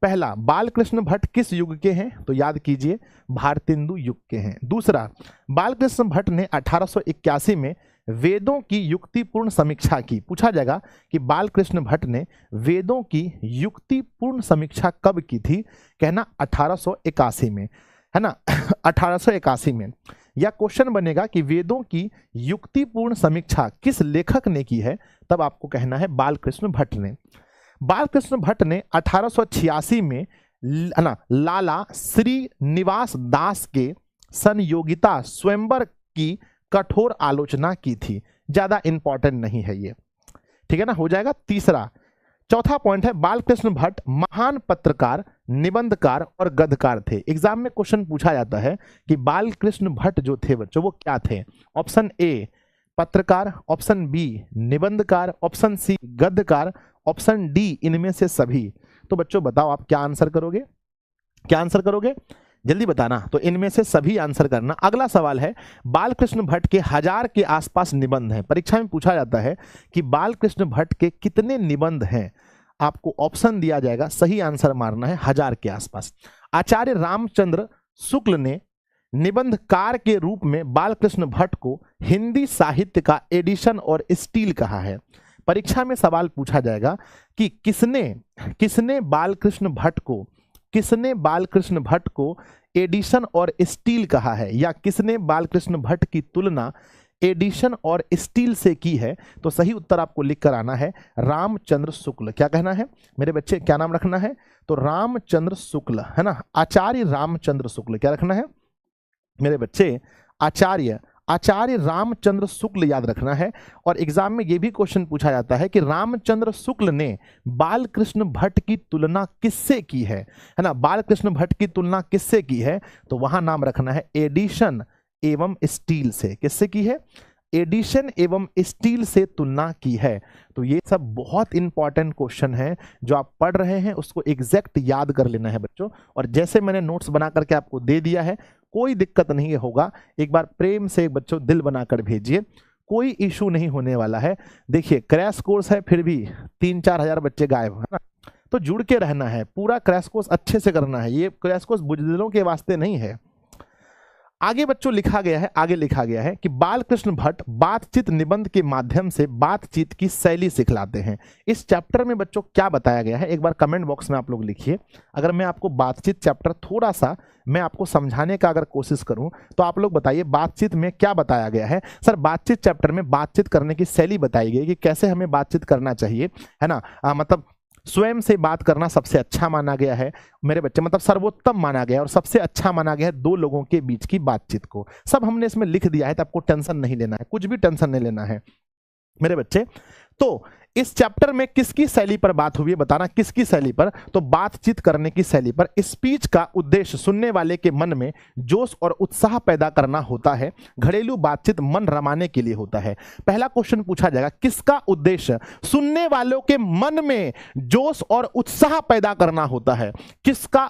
पहला, बालकृष्ण भट्ट किस युग के हैं, तो याद कीजिए भारतेंदु युग के हैं। दूसरा, बालकृष्ण भट्ट ने 1881 में वेदों की युक्तिपूर्ण समीक्षा की। पूछा जाएगा कि बालकृष्ण भट्ट ने वेदों की युक्तिपूर्ण समीक्षा कब की थी, कहना 1881 में, है ना 1881 में। या क्वेश्चन बनेगा कि वेदों की युक्तिपूर्ण समीक्षा किस लेखक ने की है, तब आपको कहना है बालकृष्ण भट्ट ने। बालकृष्ण भट्ट ने 1886 में लाला श्रीनिवास दास के संयोगिता स्वयंवर की कठोर आलोचना की थी। ज्यादा इंपॉर्टेंट नहीं है ये, ठीक है ना। हो जाएगा तीसरा। चौथा पॉइंट है बालकृष्ण भट्ट महान पत्रकार, निबंधकार और गद्यकार थे। एग्जाम में क्वेश्चन पूछा जाता है कि बालकृष्ण भट्ट जो थे बच्चों वो क्या थे। ऑप्शन ए पत्रकार, ऑप्शन बी निबंधकार, ऑप्शन सी गद्यकार, ऑप्शन डी इनमें से सभी। तो बच्चों बताओ आप क्या आंसर करोगे, क्या आंसर करोगे, जल्दी बताना। तो इनमें से सभी आंसर करना। अगला सवाल है बालकृष्ण भट्ट के 1000 के आसपास निबंध हैं। परीक्षा में पूछा जाता है कि बालकृष्ण भट्ट के कितने निबंध हैं। आपको ऑप्शन दिया जाएगा, सही आंसर मारना है 1000 के आसपास। आचार्य रामचंद्र शुक्ल ने निबंधकार के रूप में बालकृष्ण भट्ट को हिंदी साहित्य का एडिशन और स्टील कहा है। परीक्षा में सवाल पूछा जाएगा कि किसने बालकृष्ण भट्ट को एडिशन और स्टील कहा है, या किसने बालकृष्ण भट्ट की तुलना एडिशन और स्टील से की है। तो सही उत्तर आपको लिख कर आना है रामचंद्र शुक्ल। क्या कहना है मेरे बच्चे, क्या नाम रखना है, तो रामचंद्र शुक्ल, है ना, आचार्य रामचंद्र शुक्ल। क्या रखना है मेरे बच्चे, आचार्य रामचंद्र शुक्ल याद रखना है। और एग्जाम में यह भी क्वेश्चन पूछा जाता है कि रामचंद्र शुक्ल ने बालकृष्ण भट्ट की तुलना किससे की है ना, बालकृष्ण भट्ट की तुलना किससे की है, तो वहां नाम रखना है एडिशन एवं स्टील से। किससे की है, एडिशन एवं स्टील से तुलना की है। तो ये सब बहुत इंपॉर्टेंट क्वेश्चन है, जो आप पढ़ रहे हैं उसको एग्जैक्ट याद कर लेना है बच्चों। और जैसे मैंने नोट्स बना करके आपको दे दिया है, कोई दिक्कत नहीं होगा। एक बार प्रेम से बच्चों दिल बनाकर भेजिए, कोई इशू नहीं होने वाला है। देखिए क्रैश कोर्स है, फिर भी 3-4 हजार बच्चे गायब, है ना, तो जुड़ के रहना है, पूरा क्रैश कोर्स अच्छे से करना है। ये क्रैश कोर्स बुज़दिलों के वास्ते नहीं है। आगे बच्चों लिखा गया है कि बालकृष्ण भट्ट बातचीत निबंध के माध्यम से बातचीत की शैली सिखलाते हैं। इस चैप्टर में बच्चों क्या बताया गया है, एक बार कमेंट बॉक्स में आप लोग लिखिए। अगर मैं आपको बातचीत चैप्टर थोड़ा सा मैं आपको समझाने का अगर कोशिश करूं, तो आप लोग बताइए बातचीत में क्या बताया गया है। सर बातचीत चैप्टर में बातचीत करने की शैली बताई गई कि कैसे हमें बातचीत करना चाहिए, है ना, मतलब स्वयं से बात करना सबसे अच्छा माना गया है मेरे बच्चे, मतलब सर्वोत्तम माना गया है, और सबसे अच्छा माना गया है दो लोगों के बीच की बातचीत को। सब हमने इसमें लिख दिया है, तो आपको टेंशन नहीं लेना है, कुछ भी टेंशन नहीं लेना है मेरे बच्चे। तो इस चैप्टर में किसकी शैली पर बात हुई है, बताना किसकी शैली पर, तो बातचीत करने की शैली पर। स्पीच का उद्देश्य सुनने वाले के मन में जोश और उत्साह पैदा करना होता है। घरेलू बातचीत मन रमाने के लिए होता है। पहला क्वेश्चन पूछा जाएगा, किसका उद्देश्य सुनने वालों के मन में जोश और उत्साह पैदा करना होता है। किसका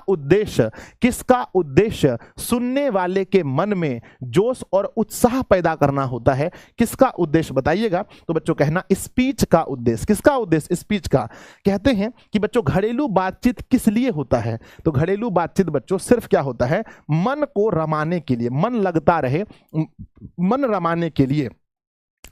उद्देश्य सुनने वाले के मन में जोश और उत्साह पैदा करना होता है, किसका उद्देश्य बताइएगा। तो बच्चों कहना स्पीच का उद्देश्य। किसका उद्देश्य, स्पीच का। कहते हैं कि बच्चों घरेलू बातचीत किस लिए होता है, तो घरेलू बातचीत बच्चों सिर्फ क्या होता है, मन को रमाने के लिए, मन लगता रहे, मन रमाने के लिए।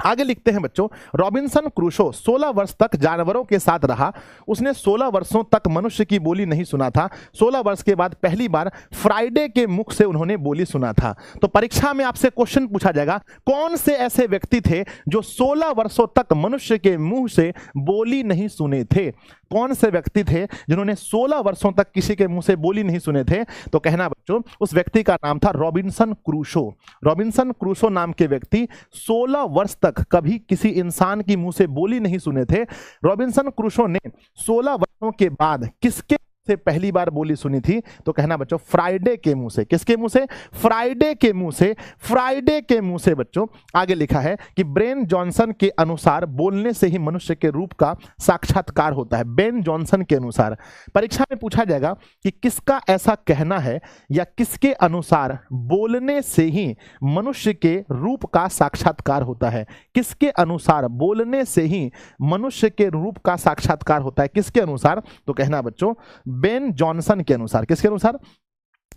आगे लिखते हैं बच्चों, रॉबिन्सन क्रूसो 16 वर्ष तक जानवरों के साथ रहा। उसने 16 वर्षों तक मनुष्य की बोली नहीं सुना था। 16 वर्ष के बाद पहली बार फ्राइडे के मुख से उन्होंने बोली सुना था। तो परीक्षा में आपसे क्वेश्चन पूछा जाएगा, कौन से ऐसे व्यक्ति थे जो 16 वर्षों तक मनुष्य के मुंह से बोली नहीं सुने थे। कौन से व्यक्ति थे जिन्होंने 16 वर्षों तक किसी के मुंह से बोली नहीं सुने थे, तो कहना बच्चों उस व्यक्ति का नाम था रॉबिन्सन क्रूसो। रॉबिन्सन क्रूसो नाम के व्यक्ति 16 वर्ष तक कभी किसी इंसान की मुंह से बोली नहीं सुने थे। रॉबिन्सन क्रूसो ने 16 वर्षों के बाद किसके से पहली बार बोली सुनी थी, तो कहना बच्चों फ्राइडे के मुंह से। किसके मुंह से, फ्राइडे के मुंह से, फ्राइडे के मुंह से बच्चों। आगे लिखा है कि ब्रेन जॉनसन के अनुसार बोलने से ही मनुष्य के रूप का साक्षात्कार होता है। बेन जॉनसन के अनुसार। परीक्षा में पूछा जाएगा कि किसका ऐसा कहना है, या किसके अनुसार बोलने से ही मनुष्य के रूप का साक्षात्कार होता है। किसके अनुसार बोलने से ही मनुष्य के रूप का साक्षात्कार होता है, किसके अनुसार, तो कहना बच्चों बेन जॉनसन के अनुसार। किसके अनुसार,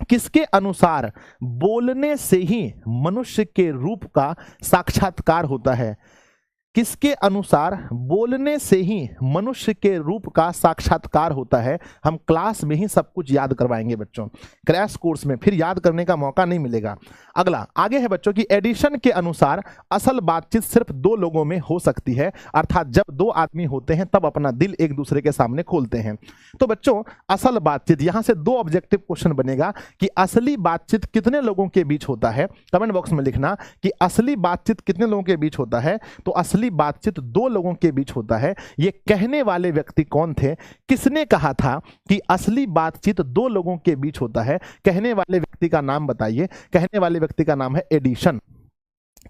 किसके अनुसार बोलने से ही मनुष्य के रूप का साक्षात्कार होता है। किसके अनुसार बोलने से ही मनुष्य के रूप का साक्षात्कार होता है? हम क्लास में ही सब कुछ याद करवाएंगे बच्चों, क्रैश कोर्स में फिर याद करने का मौका नहीं मिलेगा। अगला आगे है बच्चों कि एडिशन के अनुसार असल बातचीत सिर्फ दो लोगों में हो सकती है, अर्थात जब दो आदमी होते हैं तब अपना दिल एक दूसरे के सामने खोलते हैं। तो बच्चों असल बातचीत, यहां से दो ऑब्जेक्टिव क्वेश्चन बनेगा कि असली बातचीत कितने लोगों के बीच होता है। कमेंट बॉक्स में लिखना कि असली बातचीत कितने लोगों के बीच होता है। तो असली बातचीत दो लोगों के बीच होता है। ये कहने वाले व्यक्ति कौन थे? किसने कहा था कि असली बातचीत दो लोगों के बीच होता है? कहने वाले व्यक्ति का नाम बताइए। कहने वाले व्यक्ति का नाम है एडिशन।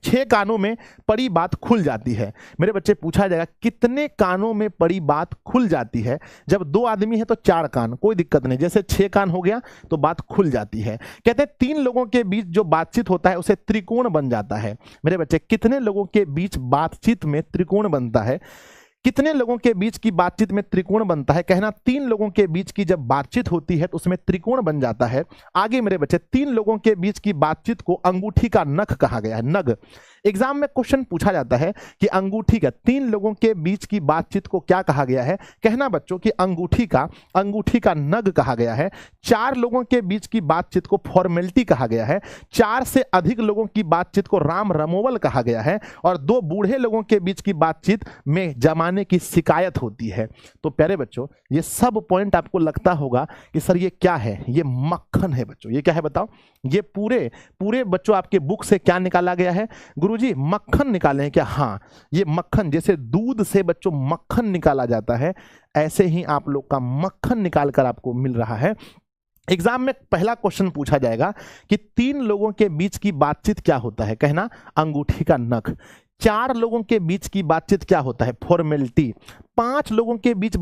6 कानों में पड़ी बात खुल जाती है। मेरे बच्चे पूछा जाएगा कितने कानों में पड़ी बात खुल जाती है? जब दो आदमी है तो 4 कान, कोई दिक्कत नहीं, जैसे 6 कान हो गया तो बात खुल जाती है। कहते हैं 3 लोगों के बीच जो बातचीत होता है उसे त्रिकोण बन जाता है। मेरे बच्चे कितने लोगों के बीच बातचीत में त्रिकोण बनता है? कितने लोगों के बीच की बातचीत में त्रिकोण बनता है? कहना 3 लोगों के बीच की जब बातचीत होती है तो उसमें त्रिकोण बन जाता है। आगे मेरे बच्चे 3 लोगों के बीच की बातचीत को अंगूठी का नख कहा गया है। नग एग्जाम में क्वेश्चन पूछा जाता है कि अंगूठी का 3 लोगों के बीच की बातचीत को क्या कहा गया है? कहना बच्चों कि अंगूठी का नग कहा गया है। 4 लोगों के बीच की बातचीत को फॉर्मेलिटी कहा गया है। 4 से अधिक लोगों की बातचीत को राम रमोवल कहा गया है। और 2 बूढ़े लोगों के बीच की बातचीत में जमाने की शिकायत होती है। तो प्यारे बच्चों ये सब पॉइंट आपको लगता होगा कि सर ये क्या है? ये मक्खन है बच्चों। ये क्या है बताओ? ये पूरे बच्चों आपके बुक से क्या निकाला गया है? गुरुजी मक्खन निकाले हैं क्या? हाँ, ये मक्खन, जैसे दूध से बच्चों मक्खन निकाला जाता है ऐसे ही आप लोग का मक्खन निकाल कर आपको मिल रहा है। एग्जाम में पहला क्वेश्चन पूछा जाएगा कि 3 लोगों के बीच की बातचीत क्या होता है? कहना अंगूठी का नख। 4 लोगों के बीच की बातचीत क्या होता है? फॉर्मेलिटी। 5 लोगों के बीच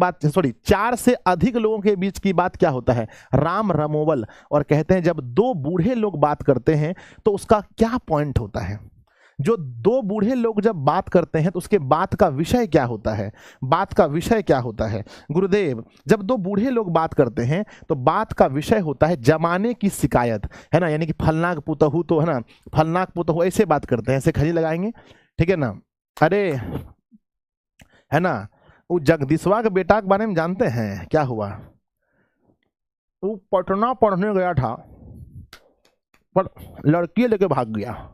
4 से अधिक लोगों के बीच की बात क्या होता है? राम रमोवल। और कहते हैं जब 2 बूढ़े लोग बात करते हैं तो उसका क्या पॉइंट होता है? जो 2 बूढ़े लोग जब बात करते हैं तो उसके बात का विषय क्या होता है? बात का विषय क्या होता है? गुरुदेव जब 2 बूढ़े लोग बात करते हैं तो बात का विषय होता है जमाने की शिकायत, है ना। यानी कि फलनाक पुतहू, तो है ना, फलनाक पुतहू ऐसे बात करते हैं, ऐसे खड़ी लगाएंगे, ठीक है ना। अरे है ना, वो जगदीशवा के बेटा के बारे में जानते हैं क्या हुआ? वो पटना पढ़ने गया था पर लड़की लेके भाग गया,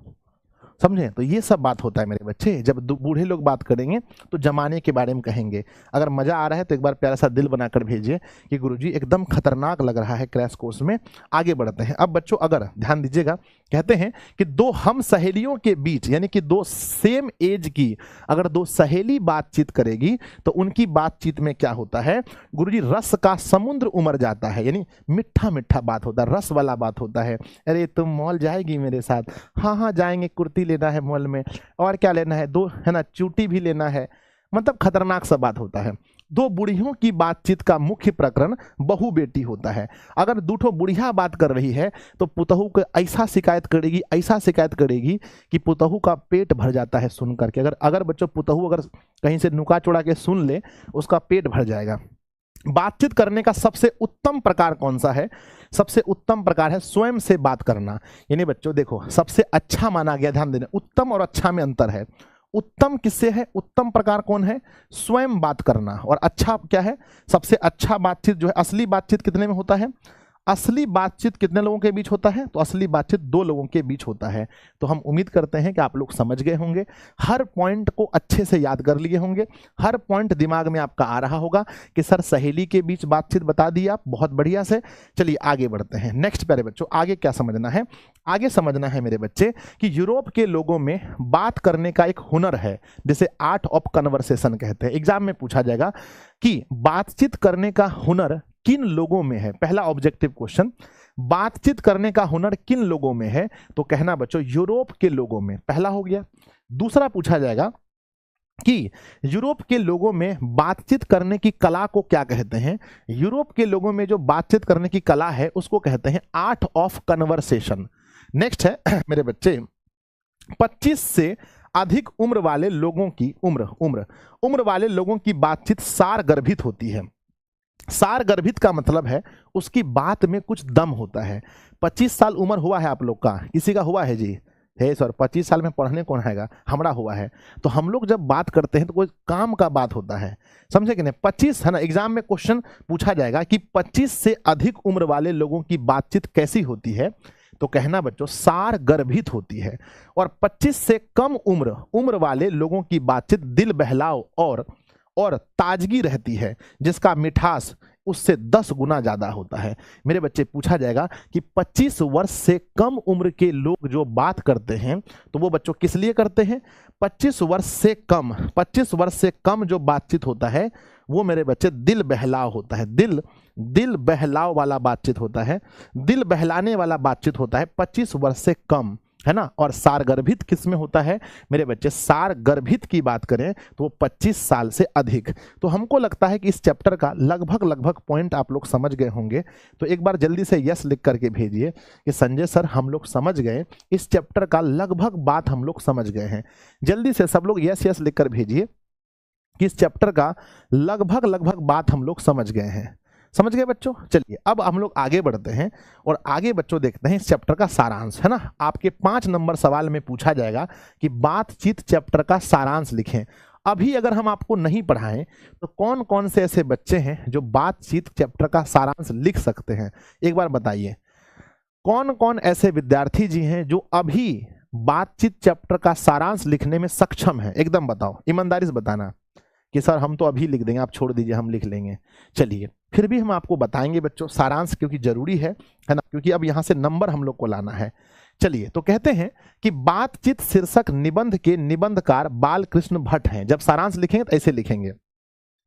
समझे। तो ये सब बात होता है मेरे बच्चे। जब बूढ़े लोग बात करेंगे तो जमाने के बारे में कहेंगे। अगर मजा आ रहा है तो एक बार प्यारा सा दिल बनाकर भेजिए कि गुरुजी एकदम खतरनाक लग रहा है क्रैश कोर्स में। आगे बढ़ते हैं। अब बच्चों अगर ध्यान दीजिएगा, कहते हैं कि 2 हम सहेलियों के बीच, यानी कि 2 सेम एज की अगर 2 सहेली बातचीत करेगी तो उनकी बातचीत में क्या होता है? गुरुजी रस का समुद्र उमड़ जाता है, यानी मीठा मीठा बात होता है, रस वाला बात होता है। अरे तुम मॉल जाएगी मेरे साथ? हाँ हाँ जाएंगे, कुर्ती लेना है मॉल में, और क्या लेना है? 2 है ना, चूटी भी लेना है। मतलब खतरनाक सा बात होता है। 2 बुढ़ियों की बातचीत का मुख्य प्रकरण बहू बेटी होता है। अगर 2 बुढ़िया बात कर रही है तो पुतहू को ऐसा शिकायत करेगी कि पुतहू का पेट भर जाता है सुन करके। अगर बच्चों पुतहू अगर कहीं से नुका चुड़ा के सुन ले उसका पेट भर जाएगा। बातचीत करने का सबसे उत्तम प्रकार कौन सा है? सबसे उत्तम प्रकार है स्वयं से बात करना। यानी बच्चों देखो सबसे अच्छा माना गया, ध्यान देना, उत्तम और अच्छा में अंतर है। उत्तम किससे है? उत्तम प्रकार कौन है? स्वयं बात करना। और अच्छा क्या है? सबसे अच्छा बातचीत जो है, असली बातचीत कितने में होता है? असली बातचीत कितने लोगों के बीच होता है? तो असली बातचीत 2 लोगों के बीच होता है। तो हम उम्मीद करते हैं कि आप लोग समझ गए होंगे, हर पॉइंट को अच्छे से याद कर लिए होंगे, हर पॉइंट दिमाग में आपका आ रहा होगा कि सर सहेली के बीच बातचीत बता दी आप, बहुत बढ़िया से। चलिए आगे बढ़ते हैं। नेक्स्ट प्यारे बच्चों आगे क्या समझना है? आगे समझना है मेरे बच्चे कि यूरोप के लोगों में बात करने का एक हुनर है जिसे आर्ट ऑफ कन्वर्सेशन कहते हैं। एग्जाम में पूछा जाएगा कि बातचीत करने का हुनर किन लोगों में है? पहला ऑब्जेक्टिव क्वेश्चन, बातचीत करने का हुनर किन लोगों में है? तो कहना बच्चों यूरोप के लोगों में, पहला हो गया। दूसरा पूछा जाएगा कि यूरोप के लोगों में बातचीत करने की कला को क्या कहते हैं? यूरोप के लोगों में जो बातचीत करने की कला है उसको कहते हैं आर्ट ऑफ कन्वर्सेशन। नेक्स्ट है मेरे बच्चे 25 से अधिक उम्र वाले लोगों की उम्र वाले लोगों की बातचीत सारगर्भित होती है। सारगर्भित का मतलब है उसकी बात में कुछ दम होता है। 25 साल उम्र हुआ है आप लोग का? किसी का हुआ है जी? है सर 25 साल में पढ़ने कौन आएगा, हमरा हुआ है। तो हम लोग जब बात करते हैं तो कोई काम का बात होता है, समझे कि नहीं। 25 है ना, एग्जाम में क्वेश्चन पूछा जाएगा कि 25 से अधिक उम्र वाले लोगों की बातचीत कैसी होती है, तो कहना बच्चों सार गर्भित होती है। और 25 से कम उम्र वाले लोगों की बातचीत दिल बहलाव और ताजगी रहती है, जिसका मिठास उससे 10 गुना ज्यादा होता है। मेरे बच्चे पूछा जाएगा कि 25 वर्ष से कम उम्र के लोग जो बात करते हैं तो वो बच्चों किस लिए करते हैं, 25 वर्ष से कम जो बातचीत होता है वो मेरे बच्चे दिल बहलाव होता है, दिल बहलाव वाला बातचीत होता है, दिल बहलाने वाला बातचीत होता है 25 वर्ष से कम, है ना। और सारगर्भित किस में होता है मेरे बच्चे, सारगर्भित की बात करें तो वो 25 साल से अधिक। तो हमको लगता है कि इस चैप्टर का लगभग पॉइंट आप लोग समझ गए होंगे। तो एक बार जल्दी से यस लिख करके भेजिए कि संजय सर हम लोग समझ गए, इस चैप्टर का लगभग बात हम लोग समझ गए हैं। जल्दी से सब लोग यस लिख कर भेजिए कि इस चैप्टर का लगभग बात हम लोग समझ गए हैं। समझ गए बच्चों। चलिए अब हम लोग आगे बढ़ते हैं और आगे बच्चों देखते हैं इस चैप्टर का सारांश, है ना। आपके 5 नंबर सवाल में पूछा जाएगा कि बातचीत चैप्टर का सारांश लिखें। अभी अगर हम आपको नहीं पढ़ाएं तो कौन कौन से ऐसे बच्चे हैं जो बातचीत चैप्टर का सारांश लिख सकते हैं, एक बार बताइए। कौन कौन ऐसे विद्यार्थी जी हैं जो अभी बातचीत चैप्टर का सारांश लिखने में सक्षम है, एकदम बताओ, ईमानदारी से बताना कि सर हम तो अभी लिख देंगे, आप छोड़ दीजिए हम लिख लेंगे। चलिए फिर भी हम आपको बताएंगे बच्चों सारांश, क्योंकि जरूरी है ना, क्योंकि अब यहां से नंबर हम लोग को लाना है। चलिए तो कहते हैं कि बातचीत शीर्षक निबंध के निबंधकार बालकृष्ण भट्ट हैं। जब सारांश लिखेंगे तो ऐसे लिखेंगे,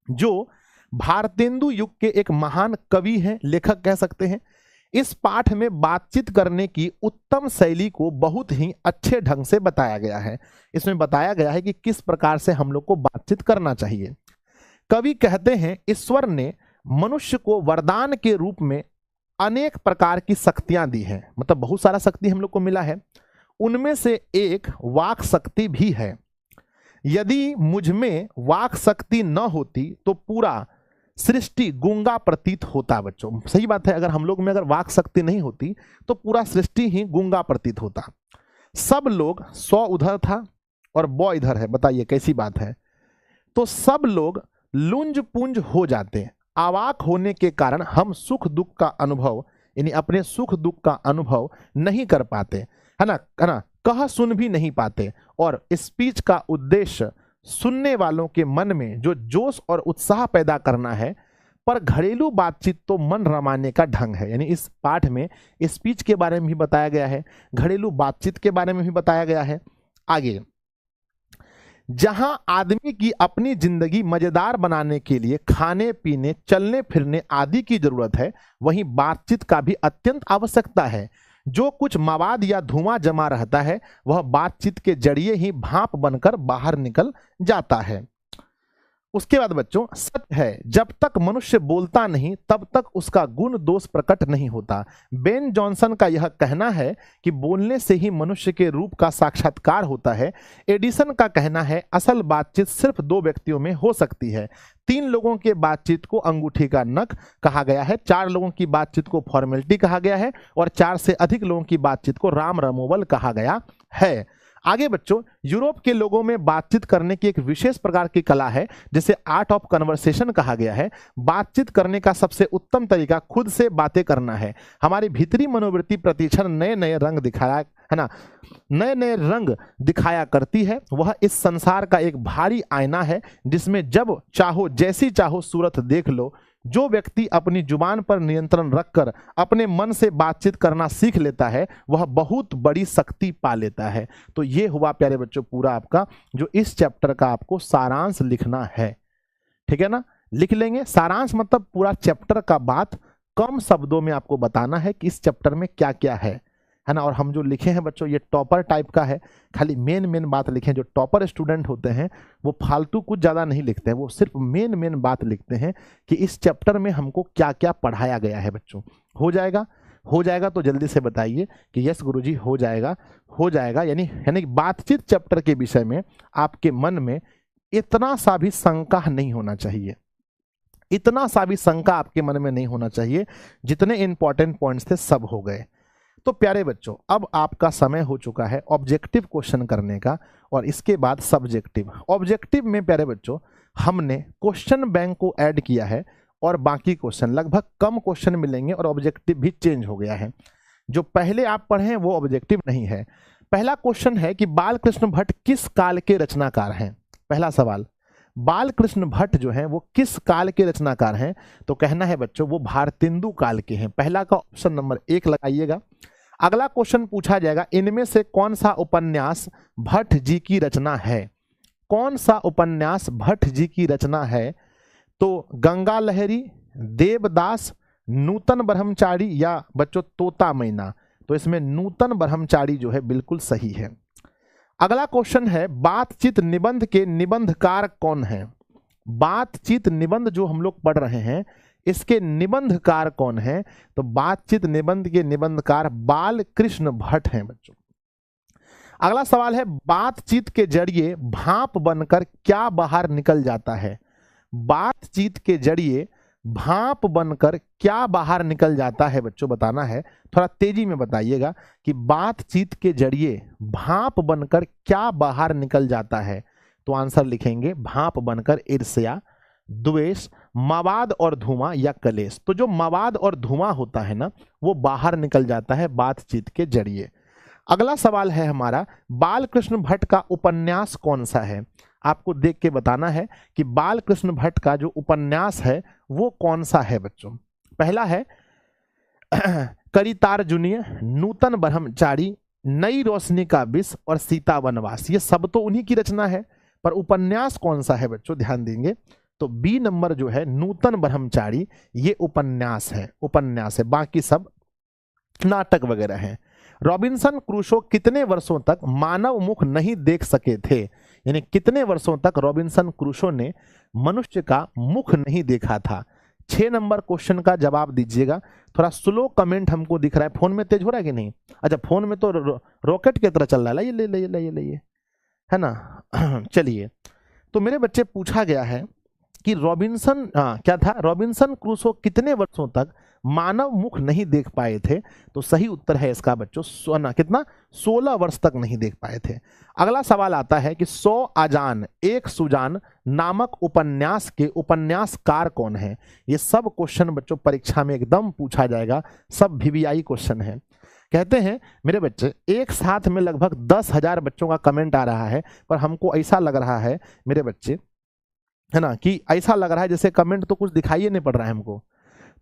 जो भारतेंदु युग के एक महान कवि हैं, लेखक कह सकते हैं। इस पाठ में बातचीत करने की उत्तम शैली को बहुत ही अच्छे ढंग से बताया गया है। इसमें बताया गया है कि किस प्रकार से हम लोग को बातचीत करना चाहिए। कवि कहते हैं ईश्वर ने मनुष्य को वरदान के रूप में अनेक प्रकार की शक्तियां दी हैं, मतलब बहुत सारा शक्ति हम लोग को मिला है। उनमें से एक वाक शक्ति भी है। यदि मुझ में वाक शक्ति न होती तो पूरा सृष्टि गूंगा प्रतीत होता। बच्चों सही बात है, अगर हम लोग में अगर वाक शक्ति नहीं होती तो पूरा सृष्टि ही गूंगा प्रतीत होता। सब लोग 100 उधर था और बॉ इधर है, बताइए कैसी बात है। तो सब लोग लुंज पुंज हो जाते। अवाक होने के कारण हम सुख दुख का अनुभव, यानी अपने सुख दुख का अनुभव नहीं कर पाते, है ना, कह सुन भी नहीं पाते। और स्पीच का उद्देश्य सुनने वालों के मन में जो जोश और उत्साह पैदा करना है, पर घरेलू बातचीत तो मन रमाने का ढंग है। यानी इस पाठ में स्पीच के बारे में भी बताया गया है, घरेलू बातचीत के बारे में भी बताया गया है। आगे, जहां आदमी की अपनी जिंदगी मजेदार बनाने के लिए खाने पीने चलने फिरने आदि की जरूरत है, वहीं बातचीत का भी अत्यंत आवश्यकता है। जो कुछ मवाद या धुआं जमा रहता है वह बातचीत के जरिए ही भाप बनकर बाहर निकल जाता है। उसके बाद बच्चों, सत्य है जब तक मनुष्य बोलता नहीं तब तक उसका गुण दोष प्रकट नहीं होता। बेन जॉनसन का यह कहना है कि बोलने से ही मनुष्य के रूप का साक्षात्कार होता है। एडिसन का कहना है असल बातचीत सिर्फ 2 व्यक्तियों में हो सकती है। 3 लोगों के बातचीत को अंगूठी का नख कहा गया है, 4 लोगों की बातचीत को फॉर्मेलिटी कहा गया है और 4 से अधिक लोगों की बातचीत को राम रमोवल कहा गया है। आगे बच्चों, यूरोप के लोगों में बातचीत करने की एक विशेष प्रकार की कला है जिसे आर्ट ऑफ कन्वर्सेशन कहा गया है। बातचीत करने का सबसे उत्तम तरीका खुद से बातें करना है। हमारी भीतरी मनोवृत्ति प्रतिक्षण नए नए रंग दिखाया, है ना, नए नए रंग दिखाया करती है। वह इस संसार का एक भारी आईना है जिसमें जब चाहो जैसी चाहो सूरत देख लो। जो व्यक्ति अपनी जुबान पर नियंत्रण रखकर अपने मन से बातचीत करना सीख लेता है वह बहुत बड़ी शक्ति पा लेता है। तो ये हुआ प्यारे बच्चों पूरा आपका जो इस चैप्टर का आपको सारांश लिखना है, ठीक है ना। लिख लेंगे सारांश, मतलब पूरा चैप्टर का बात कम शब्दों में आपको बताना है कि इस चैप्टर में क्या क्या है ना। और हम जो लिखे हैं बच्चों ये टॉपर टाइप का है, खाली मेन बात लिखें। जो टॉपर स्टूडेंट होते हैं वो फालतू कुछ ज़्यादा नहीं लिखते हैं, वो सिर्फ मेन बात लिखते हैं कि इस चैप्टर में हमको क्या क्या पढ़ाया गया है। बच्चों हो जाएगा तो जल्दी से बताइए कि यस गुरुजी हो जाएगा। यानी बातचीत चैप्टर के विषय में आपके मन में इतना सा भी शंका नहीं होना चाहिए, इतना सा भी शंका आपके मन में नहीं होना चाहिए। जितने इंपॉर्टेंट पॉइंट्स थे सब हो गए। तो प्यारे बच्चों, अब आपका समय हो चुका है ऑब्जेक्टिव क्वेश्चन करने का, और इसके बाद सब्जेक्टिव। ऑब्जेक्टिव में प्यारे बच्चों हमने क्वेश्चन बैंक को ऐड किया है, और बाकी क्वेश्चन लगभग कम क्वेश्चन मिलेंगे, और ऑब्जेक्टिव भी चेंज हो गया है। जो पहले आप पढ़े हैं वो ऑब्जेक्टिव नहीं है। पहला क्वेश्चन है कि बाल कृष्ण भट्ट किस काल के रचनाकार हैं। पहला सवाल, बाल कृष्ण भट्ट जो हैं वो किस काल के रचनाकार हैं? तो कहना है बच्चों वो भारतेंदु काल के हैं। पहला का ऑप्शन नंबर 1 लगाइएगा। अगला क्वेश्चन पूछा जाएगा, इनमें से कौन सा उपन्यास भट्ट जी की रचना है? कौन सा उपन्यास भट्ट जी की रचना है? तो गंगा लहरी, देवदास, नूतन ब्रह्मचारी, या बच्चों तोता मैना। तो इसमें नूतन ब्रह्मचारी जो है बिल्कुल सही है। अगला क्वेश्चन है, बातचीत निबंध के निबंधकार कौन है? बातचीत निबंध जो हम लोग पढ़ रहे हैं इसके निबंधकार कौन है? तो बातचीत निबंध के निबंधकार बाल कृष्ण भट्ट हैं बच्चों। अगला सवाल है, बातचीत के जरिए भाप बनकर क्या बाहर निकल जाता है? बातचीत के जरिए भाप बनकर क्या बाहर निकल जाता है बच्चों, बताना है। थोड़ा तेजी में बताइएगा कि बातचीत के जरिए भाप बनकर क्या बाहर निकल जाता है। तो आंसर लिखेंगे भाप बनकर ईर्ष्या, द्वेष, मवाद और धुआं, या कलेश। तो जो मवाद और धुआं होता है ना वो बाहर निकल जाता है बातचीत के जरिए। अगला सवाल है हमारा, बाल कृष्ण भट्ट का उपन्यास कौन सा है? आपको देख के बताना है कि बाल कृष्ण भट्ट का जो उपन्यास है वो कौन सा है बच्चों। पहला है करितार्जुनीय, नूतन ब्रह्मचारी, नई रोशनी का विष, और सीता वनवास। ये सब तो उन्हीं की रचना है, पर उपन्यास कौन सा है बच्चों, ध्यान देंगे। तो बी नंबर जो है नूतन ब्रह्मचारी, ये उपन्यास है, उपन्यास है। बाकी सब नाटक वगैरह हैं। रॉबिन्सन क्रूसो कितने वर्षों तक मानव मुख नहीं देख सके थे? यानी कितने वर्षों तक रॉबिन्सन क्रूसो ने मनुष्य का मुख नहीं देखा था? 6 नंबर क्वेश्चन का जवाब दीजिएगा। थोड़ा स्लो कमेंट हमको दिख रहा है, फोन में तेज हो रहा है कि नहीं? अच्छा, फोन में तो रॉकेट की तरह चल रहा है। ये है ना। चलिए, तो मेरे बच्चे पूछा गया है कि रॉबिन्सन क्या था, रॉबिन्सन क्रूसो कितने वर्षों तक मानव मुख नहीं देख पाए थे? तो सही उत्तर है इसका बच्चों कितना, 16 वर्ष तक नहीं देख पाए थे। अगला सवाल आता है कि 100 आजान एक सुजान नामक उपन्यास के उपन्यासकार कौन है? ये सब क्वेश्चन बच्चों परीक्षा में एकदम पूछा जाएगा, सब VVI क्वेश्चन है। कहते हैं मेरे बच्चे एक साथ में लगभग 10,000 बच्चों का कमेंट आ रहा है, पर हमको ऐसा लग रहा है मेरे बच्चे, है ना, कि ऐसा लग रहा है जैसे कमेंट तो कुछ दिखाई नहीं पड़ रहा है हमको।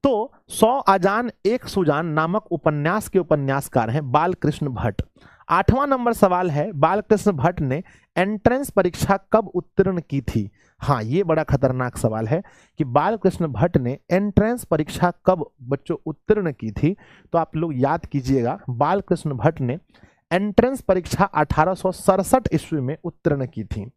तो 100 आजान एक सुजान नामक उपन्यास के उपन्यासकार हैं बाल कृष्ण भट्ट। 8वां नंबर सवाल है, बाल कृष्ण भट्ट ने एंट्रेंस परीक्षा कब उत्तीर्ण की थी? हाँ, ये बड़ा खतरनाक सवाल है कि बाल कृष्ण भट्ट ने एंट्रेंस परीक्षा कब बच्चों उत्तीर्ण की थी? तो आप लोग याद कीजिएगा, बाल कृष्ण भट्ट ने एंट्रेंस परीक्षा 1867 ईस्वी में उत्तीर्ण की थी।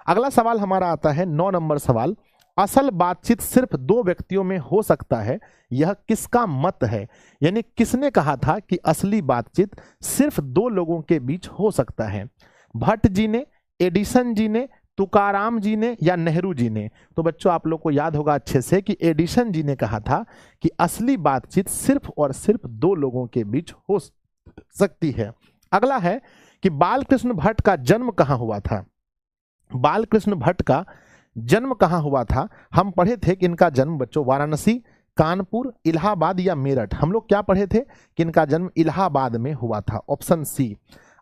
अगला सवाल हमारा आता है 9 नंबर सवाल, असल बातचीत सिर्फ 2 व्यक्तियों में हो सकता है, यह किसका मत है? यानी किसने कहा था कि असली बातचीत सिर्फ 2 लोगों के बीच हो सकता है? भट्ट जी ने, एडिसन जी ने, तुकाराम जी ने, या नेहरू जी ने? तो बच्चों आप लोग को याद होगा अच्छे से कि एडिसन जी ने कहा था कि असली बातचीत सिर्फ और सिर्फ 2 लोगों के बीच हो सकती है। अगला है कि बाल कृष्ण भट्ट का जन्म कहाँ हुआ था? बाल कृष्ण भट्ट का जन्म कहाँ हुआ था? हम पढ़े थे कि इनका जन्म बच्चों वाराणसी, कानपुर, इलाहाबाद या मेरठ। हम लोग क्या पढ़े थे कि इनका जन्म इलाहाबाद में हुआ था, ऑप्शन सी।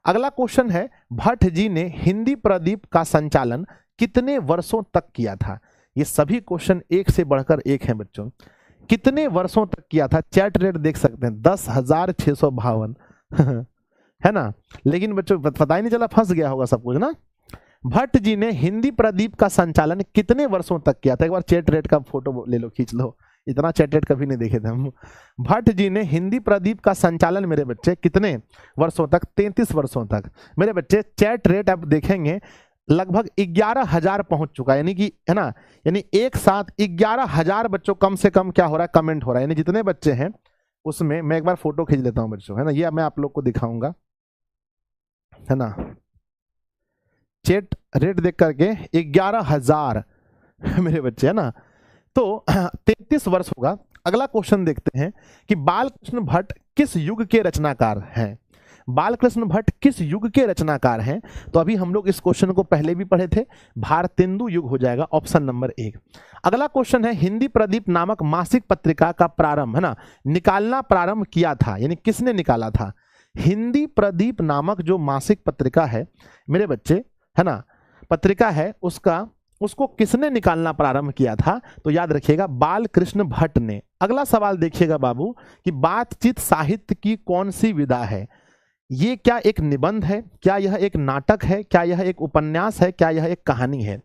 अगला क्वेश्चन है, भट्ट जी ने हिंदी प्रदीप का संचालन कितने वर्षों तक किया था? ये सभी क्वेश्चन एक से बढ़कर एक हैं बच्चों। कितने वर्षों तक किया था? चैट रेट देख सकते हैं 10,652 है ना। लेकिन बच्चों पता ही नहीं चला, फंस गया होगा सब कुछ ना। भट्ट जी ने हिंदी प्रदीप का संचालन कितने वर्षों तक किया था? एक बार चैट रेट का फोटो ले लो, खींच लो, इतना चैट रेट कभी नहीं देखे थे हम। भट्ट जी ने हिंदी प्रदीप का संचालन मेरे बच्चे कितने वर्षों तक? 33 वर्षों तक। मेरे बच्चे चैट रेट आप देखेंगे लगभग 11,000 पहुंच चुका है, यानी कि है ना, यानी एक साथ 11,000 बच्चों कम से कम क्या हो रहा है, कमेंट हो रहा है। यानी जितने बच्चे हैं उसमें मैं एक बार फोटो खींच लेता हूं बच्चों, है ना, ये मैं आप लोग को दिखाऊंगा, है ना। चैट रेट देख करके 11,000 मेरे बच्चे, है ना। तो 33 वर्ष होगा। अगला क्वेश्चन देखते हैं कि बालकृष्ण भट्ट किस युग के रचनाकार हैं। बालकृष्ण भट्ट किस युग के रचनाकार हैं? तो अभी हम लोग इस क्वेश्चन को पहले भी पढ़े थे, भारतेंदु युग हो जाएगा ऑप्शन नंबर 1। अगला क्वेश्चन है हिंदी प्रदीप नामक मासिक पत्रिका का प्रारंभ, है ना, निकालना प्रारंभ किया था, यानी किसने निकाला था? हिंदी प्रदीप नामक जो मासिक पत्रिका है मेरे बच्चे, है ना, पत्रिका है, उसको किसने निकालना प्रारंभ किया था? तो याद रखिएगा बालकृष्ण भट्ट ने। अगला सवाल देखिएगा बाबू कि बातचीत साहित्य की कौन सी विधा है? ये क्या एक निबंध है, क्या यह एक नाटक है, क्या यह एक उपन्यास है, क्या यह एक कहानी है?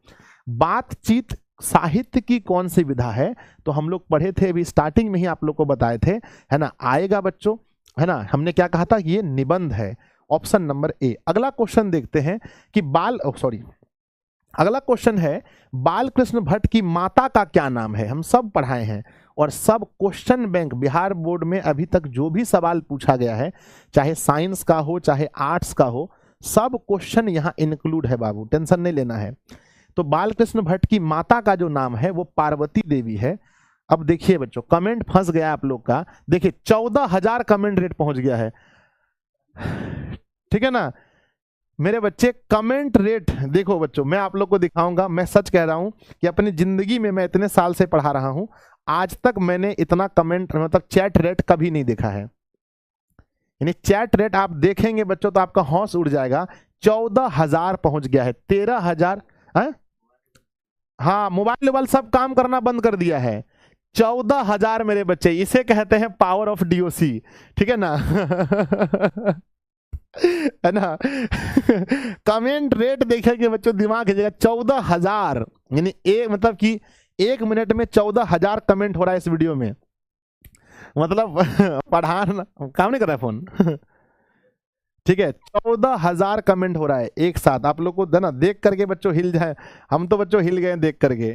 बातचीत साहित्य की कौन सी विधा है? तो हम लोग पढ़े थे, अभी स्टार्टिंग में ही आप लोग को बताए थे, है ना, आएगा बच्चों, है ना, हमने क्या कहा था, ये निबंध है, ऑप्शन नंबर ए। अगला क्वेश्चन देखते हैं कि अगला क्वेश्चन है बालकृष्ण भट्ट की माता का क्या नाम है? हम सब पढ़ाए हैं और सब क्वेश्चन बैंक बिहार बोर्ड में अभी तक जो भी सवाल पूछा गया है, चाहे साइंस का हो चाहे आर्ट्स का हो, सब क्वेश्चन यहाँ इंक्लूड है बाबू, टेंशन नहीं लेना है। तो बालकृष्ण भट्ट की माता का जो नाम है वो पार्वती देवी है। अब देखिए बच्चों, कमेंट फंस गया आप लोग का, देखिए 14,000 कमेंट रेट पहुंच गया है, ठीक है ना मेरे बच्चे। कमेंट रेट देखो बच्चों, मैं आप लोग को दिखाऊंगा, मैं सच कह रहा हूं कि अपनी जिंदगी में मैं इतने साल से पढ़ा रहा हूं, आज तक मैंने इतना कमेंट मतलब चैट रेट कभी नहीं देखा है। यानी चैट रेट आप देखेंगे बच्चों तो आपका हौस उड़ जाएगा, 14,000 पहुंच गया है, 13,000। हाँ, मोबाइल सब काम करना बंद कर दिया है, 14,000 मेरे बच्चे, इसे कहते हैं पावर ऑफ डीओसी, ठीक है ना है ना कमेंट रेट देखेंगे बच्चों दिमाग की जगह, 14,000, यानी एक मतलब कि 1 मिनट में 14,000 कमेंट हो रहा है इस वीडियो में, मतलब पढ़ाना काम नहीं कर रहा है फोन ठीक है, 14,000 कमेंट हो रहा है एक साथ, आप लोग को ना देख करके बच्चों हिल जाए, हम तो बच्चों हिल गए देख करके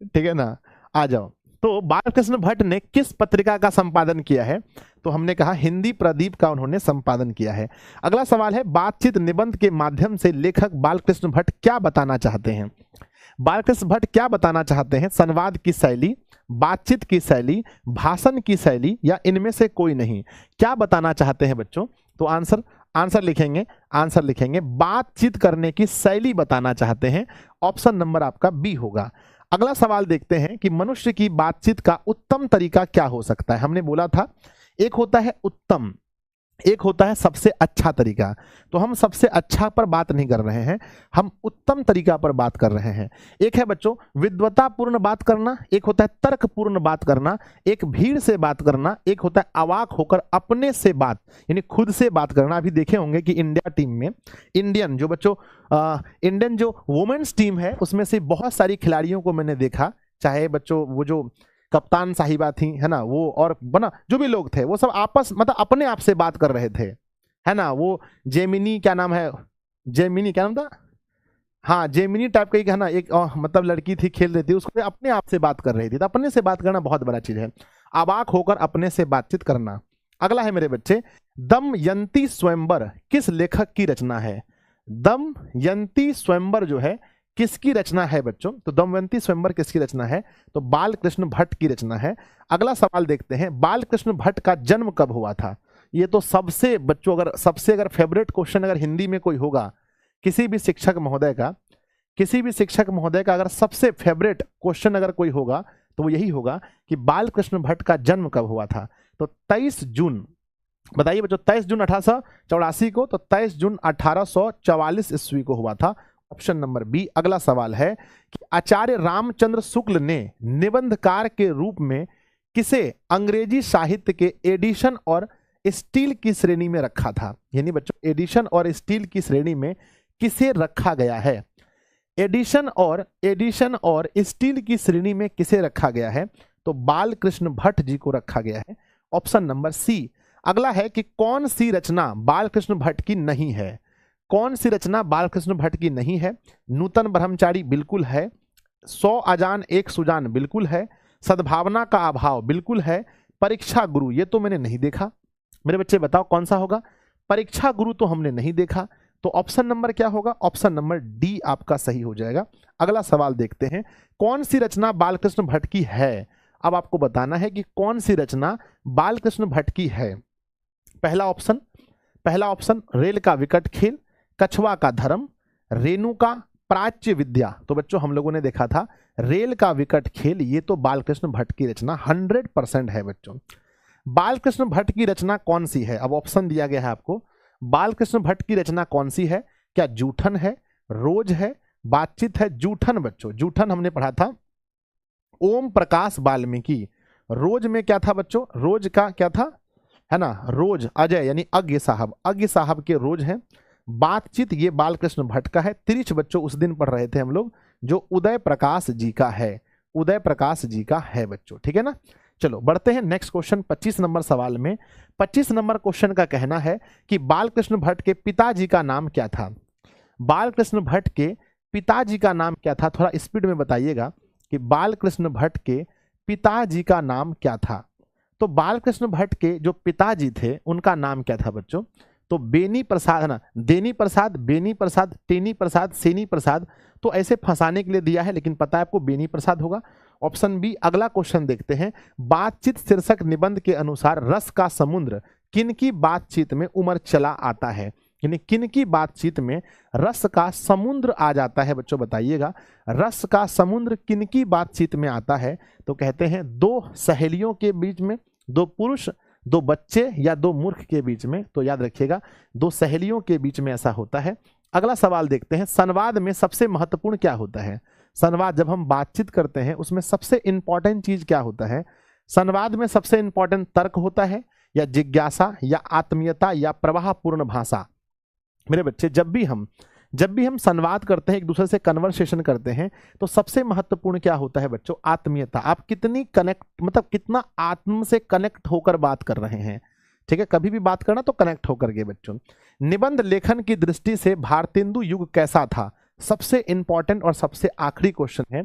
ठीक है ना। आ जाओ, तो बालकृष्ण भट्ट ने किस पत्रिका का संपादन किया है? तो हमने कहा हिंदी प्रदीप का उन्होंने संपादन किया है। अगला सवाल है बातचीत निबंध के माध्यम से लेखक बालकृष्ण भट्ट क्या बताना चाहते हैं? बालकृष्ण भट्ट क्या बताना चाहते हैं? संवाद की शैली, बातचीत की शैली, भाषण की शैली, या इनमें से कोई नहीं? क्या बताना चाहते हैं बच्चों? तो आंसर लिखेंगे बातचीत करने की शैली बताना चाहते हैं, ऑप्शन नंबर आपका बी होगा। अगला सवाल देखते हैं कि मनुष्य की बातचीत का उत्तम तरीका क्या हो सकता है? हमने बोला था एक होता है उत्तम, एक होता है सबसे अच्छा तरीका, तो हम सबसे अच्छा पर बात नहीं कर रहे हैं, हम उत्तम तरीका पर बात कर रहे हैं। एक है बच्चों विद्वतापूर्ण बात करना, एक होता है तर्कपूर्ण बात करना, एक भीड़ से बात करना, एक होता है अवाक होकर अपने से बात यानी खुद से बात करना। अभी देखे होंगे कि इंडिया टीम में इंडियन जो वुमेन्स टीम है उसमें से बहुत सारी खिलाड़ियों को मैंने देखा, चाहे बच्चों वो जो कप्तान साहिबा थी, है ना, वो और बना जो भी लोग थे वो सब आपस मतलब अपने आप से बात कर रहे थे, है ना। वो जेमिनी क्या नाम था, हाँ जेमिनी टाइप का है ना, एक मतलब लड़की थी खेल रही थी, उसको अपने आप से बात कर रही थी। तो अपने से बात करना बहुत बड़ा चीज है, अवाक होकर अपने से बातचीत करना। अगला है मेरे बच्चे दमयंती स्वयंवर किस लेखक की रचना है? दमयंती स्वयंवर जो है किसकी रचना है बच्चों? तो दमयंती स्वयंवर किसकी रचना है? तो बालकृष्ण भट्ट की रचना है। अगला सवाल देखते हैं बालकृष्ण भट्ट का जन्म कब हुआ था? ये तो सबसे बच्चों अगर फेवरेट क्वेश्चन अगर हिंदी में कोई होगा किसी भी शिक्षक महोदय का अगर सबसे फेवरेट क्वेश्चन अगर कोई होगा तो वो यही होगा कि बालकृष्ण भट्ट का जन्म कब हुआ था। तो 23 जून, बताइए बच्चों, 23 जून 1884 को, तो 23 जून 1844 ईस्वी को हुआ था, ऑप्शन नंबर बी। अगला सवाल है कि आचार्य रामचंद्र शुक्ल ने निबंधकार के रूप में किसे अंग्रेजी साहित्य के एडिशन और स्टील की श्रेणी में रखा था? यानी बच्चों एडिशन और स्टील की श्रेणी में किसे रखा गया है? एडिशन और स्टील की श्रेणी में किसे रखा गया है? तो बालकृष्ण भट्ट जी को रखा गया है, ऑप्शन नंबर सी। अगला है कि कौन सी रचना बालकृष्ण भट्ट की नहीं है? कौन सी रचना बालकृष्ण भट्ट की नहीं है? नूतन ब्रह्मचारी बिल्कुल है, 100 अजान एक सुजान बिल्कुल है, सद्भावना का अभाव बिल्कुल है, परीक्षा गुरु ये तो मैंने नहीं देखा। मेरे बच्चे बताओ कौन सा होगा? परीक्षा गुरु तो हमने नहीं देखा, तो ऑप्शन नंबर क्या होगा? ऑप्शन नंबर डी आपका सही हो जाएगा। अगला सवाल देखते हैं कौन सी रचना बालकृष्ण भट्ट की है? अब आपको बताना है कि कौन सी रचना बालकृष्ण भट्ट की है। पहला ऑप्शन रेल का विकट खेल, कछुआ का धर्म, रेणु का प्राच्य विद्या। तो बच्चों हम लोगों ने देखा था रेल का विकट खेल, ये तो बालकृष्ण भट्ट की रचना 100% है बच्चों। बालकृष्ण भट्ट की रचना कौन सी है? अब ऑप्शन दिया गया है आपको, बालकृष्ण भट्ट की रचना कौन सी है? क्या जूठन है, रोज है, बातचीत है? जूठन बच्चों, जूठन हमने पढ़ा था ओम प्रकाश वाल्मीकि। रोज में क्या था बच्चों? रोज का क्या था, है ना, रोज अजय यानी अज्ञ साहब के रोज हैं। बातचीत ये बालकृष्ण भट्ट का है। त्रिच बच्चों उस दिन पढ़ रहे थे हम लोग, जो उदय प्रकाश जी का है, उदय प्रकाश जी का है बच्चों, ठीक है ना। चलो बढ़ते हैं नेक्स्ट क्वेश्चन 25 नंबर सवाल में। 25 नंबर क्वेश्चन का कहना है कि बालकृष्ण भट्ट के पिताजी का नाम क्या था? बालकृष्ण भट्ट के पिताजी का नाम क्या था? थोड़ा स्पीड में बताइएगा कि बालकृष्ण भट्ट के पिताजी का नाम क्या था। तो बालकृष्ण भट्ट के जो पिताजी थे उनका नाम क्या था बच्चों? तो बेनी प्रसाद, है ना, देनी प्रसाद, बेनी प्रसाद, टेनी प्रसाद, सेनी प्रसाद। तो ऐसे फंसाने के लिए दिया है, लेकिन पता है आपको बेनी प्रसाद होगा। Option B. अगला क्वेश्चन देखते हैं। बातचीत शीर्षक निबंध के अनुसार रस का समुद्र किनकी बातचीत में उमड़ चला आता है? यानी किनकी बातचीत में रस का समुद्र आ जाता है बच्चों, बताइएगा। रस का समुद्र किनकी बातचीत में आता है? तो कहते हैं दो सहेलियों के बीच में, दो पुरुष, दो बच्चे या दो मूर्ख के बीच में। तो याद रखिएगा दो सहेलियों के बीच में ऐसा होता है। अगला सवाल देखते हैं। संवाद में सबसे महत्वपूर्ण क्या होता है? संवाद जब हम बातचीत करते हैं उसमें सबसे इंपॉर्टेंट चीज क्या होता है? संवाद में सबसे इंपॉर्टेंट तर्क होता है, या जिज्ञासा, या आत्मीयता, या प्रवाहपूर्ण भाषा? मेरे बच्चे जब भी हम संवाद करते हैं, एक दूसरे से कन्वर्सेशन करते हैं, तो सबसे महत्वपूर्ण क्या होता है बच्चों? आत्मीयता। आप कितनी कनेक्ट, मतलब कितना आत्म से कनेक्ट होकर बात कर रहे हैं, ठीक है। कभी भी बात करना तो कनेक्ट होकर के बच्चों। निबंध लेखन की दृष्टि से भारतेंदु युग कैसा था? सबसे इंपॉर्टेंट और सबसे आखिरी क्वेश्चन है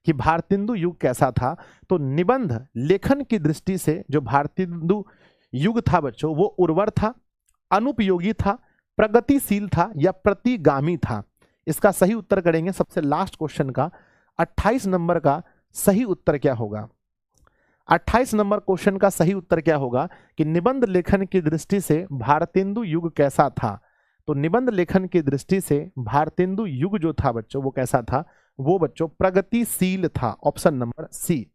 कि भारतेंदु युग कैसा था। तो निबंध लेखन की दृष्टि से जो भारतेंदु युग था बच्चों, वो उर्वर था, अनुपयोगी था, प्रगतिशील था, या प्रतिगामी था? इसका सही उत्तर करेंगे सबसे लास्ट क्वेश्चन का। 28 नंबर का सही उत्तर क्या होगा? 28 नंबर क्वेश्चन का सही उत्तर क्या होगा कि निबंध लेखन की दृष्टि से भारतेंदु युग कैसा था? तो निबंध लेखन की दृष्टि से भारतेंदु युग जो था बच्चों, वो कैसा था? वो बच्चों प्रगतिशील था। ऑप्शन नंबर सी,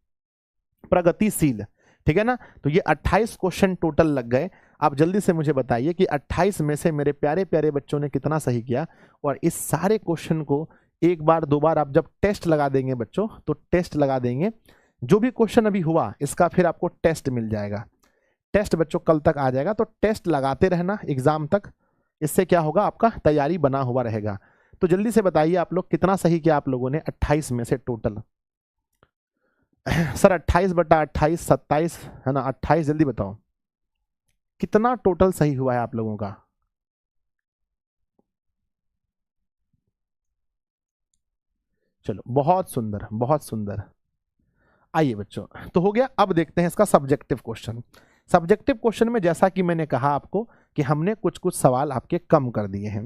प्रगतिशील, ठीक है ना। तो ये 28 क्वेश्चन टोटल लग गए। आप जल्दी से मुझे बताइए कि 28 में से मेरे प्यारे प्यारे बच्चों ने कितना सही किया। और इस सारे क्वेश्चन को एक बार दो बार आप जब टेस्ट लगा देंगे बच्चों, तो टेस्ट लगा देंगे, जो भी क्वेश्चन अभी हुआ इसका फिर आपको टेस्ट मिल जाएगा। टेस्ट बच्चों कल तक आ जाएगा, तो टेस्ट लगाते रहना एग्जाम तक। इससे क्या होगा, आपका तैयारी बना हुआ रहेगा। तो जल्दी से बताइए आप लोग कितना सही किया आप लोगों ने 28 में से टोटल? सर 28/28 27 है ना, 28, जल्दी बताओ कितना टोटल सही हुआ है आप लोगों का? चलो बहुत सुंदर, बहुत सुंदर। आइए बच्चों, तो हो गया। अब देखते हैं इसका सब्जेक्टिव क्वेश्चन। सब्जेक्टिव क्वेश्चन में जैसा कि मैंने कहा आपको कि हमने कुछ कुछ सवाल आपके कम कर दिए हैं,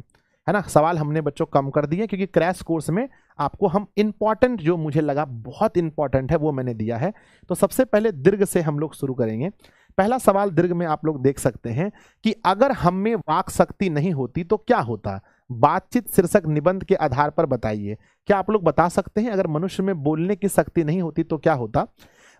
है ना। सवाल हमने बच्चों कम कर दिए क्योंकि क्रैश कोर्स में आपको हम इंपॉर्टेंट, जो मुझे लगा बहुत इंपॉर्टेंट है, वो मैंने दिया है। तो सबसे पहले दीर्घ से हम लोग शुरू करेंगे। पहला सवाल दीर्घ में आप लोग देख सकते हैं कि अगर हम में वाक शक्ति नहीं होती तो क्या होता? बातचीत शीर्षक निबंध के आधार पर बताइए। क्या आप लोग बता सकते हैं अगर मनुष्य में बोलने की शक्ति नहीं होती तो क्या होता?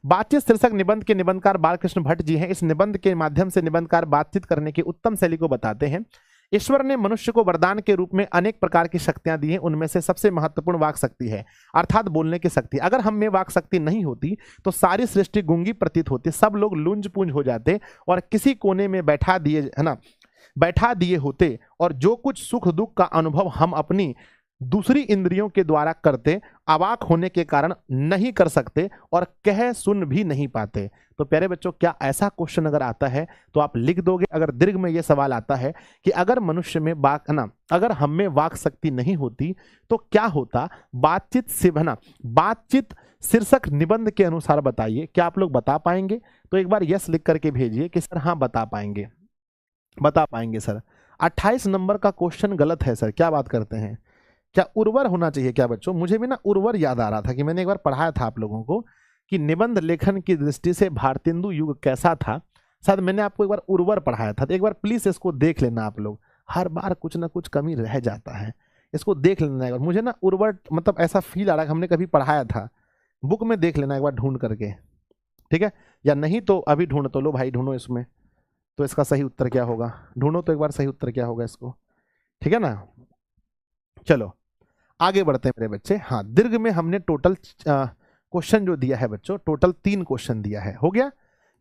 बातचीत शीर्षक निबंध के निबंधकार बालकृष्ण भट्ट जी हैं। इस निबंध के माध्यम से निबंधकार बातचीत करने की उत्तम शैली को बताते हैं। ईश्वर ने मनुष्य को वरदान के रूप में अनेक प्रकार की शक्तियां दी हैं, उनमें से सबसे महत्वपूर्ण वाक शक्ति है, अर्थात बोलने की शक्ति। अगर हम में वाक शक्ति नहीं होती तो सारी सृष्टि गूंगी प्रतीत होती, सब लोग लुंज पुंज हो जाते और किसी कोने में बैठा दिए, है ना, बैठा दिए होते, और जो कुछ सुख दुख का अनुभव हम अपनी दूसरी इंद्रियों के द्वारा करते, अवाक होने के कारण नहीं कर सकते और कह सुन भी नहीं पाते। तो प्यारे बच्चों, क्या ऐसा क्वेश्चन अगर आता है तो आप लिख दोगे? अगर दीर्घ में यह सवाल आता है कि अगर मनुष्य में वाक, ना, अगर हम में वाक शक्ति नहीं होती तो क्या होता? बातचीत से, है ना, बातचीत शीर्षक निबंध के अनुसार बताइए। क्या आप लोग बता पाएंगे? तो एक बार यस लिख करके भेजिए कि सर हाँ बता पाएंगे, बता पाएंगे सर। 28 नंबर का क्वेश्चन गलत है सर, क्या बात करते हैं? क्या उर्वर होना चाहिए क्या बच्चों? मुझे भी ना उर्वर याद आ रहा था कि मैंने एक बार पढ़ाया था आप लोगों को कि निबंध लेखन की दृष्टि से भारतेंदु युग कैसा था। शायद मैंने आपको एक बार उर्वर पढ़ाया था, तो एक बार प्लीज इसको देख लेना आप लोग, हर बार कुछ ना कुछ कमी रह जाता है, इसको देख लेना एक बार। मुझे ना उर्वर मतलब ऐसा फील आ रहा है हमने कभी पढ़ाया था, बुक में देख लेना एक बार ढूंढ करके, ठीक है, या नहीं तो अभी ढूंढ तो लो भाई, ढूंढो इसमें, तो इसका सही उत्तर क्या होगा, ढूंढो तो एक बार सही उत्तर क्या होगा इसको, ठीक है ना। चलो आगे बढ़ते हैं मेरे बच्चे। हाँ, दीर्घ में हमने टोटल क्वेश्चन जो दिया है बच्चों, टोटल 3 क्वेश्चन दिया है, हो गया।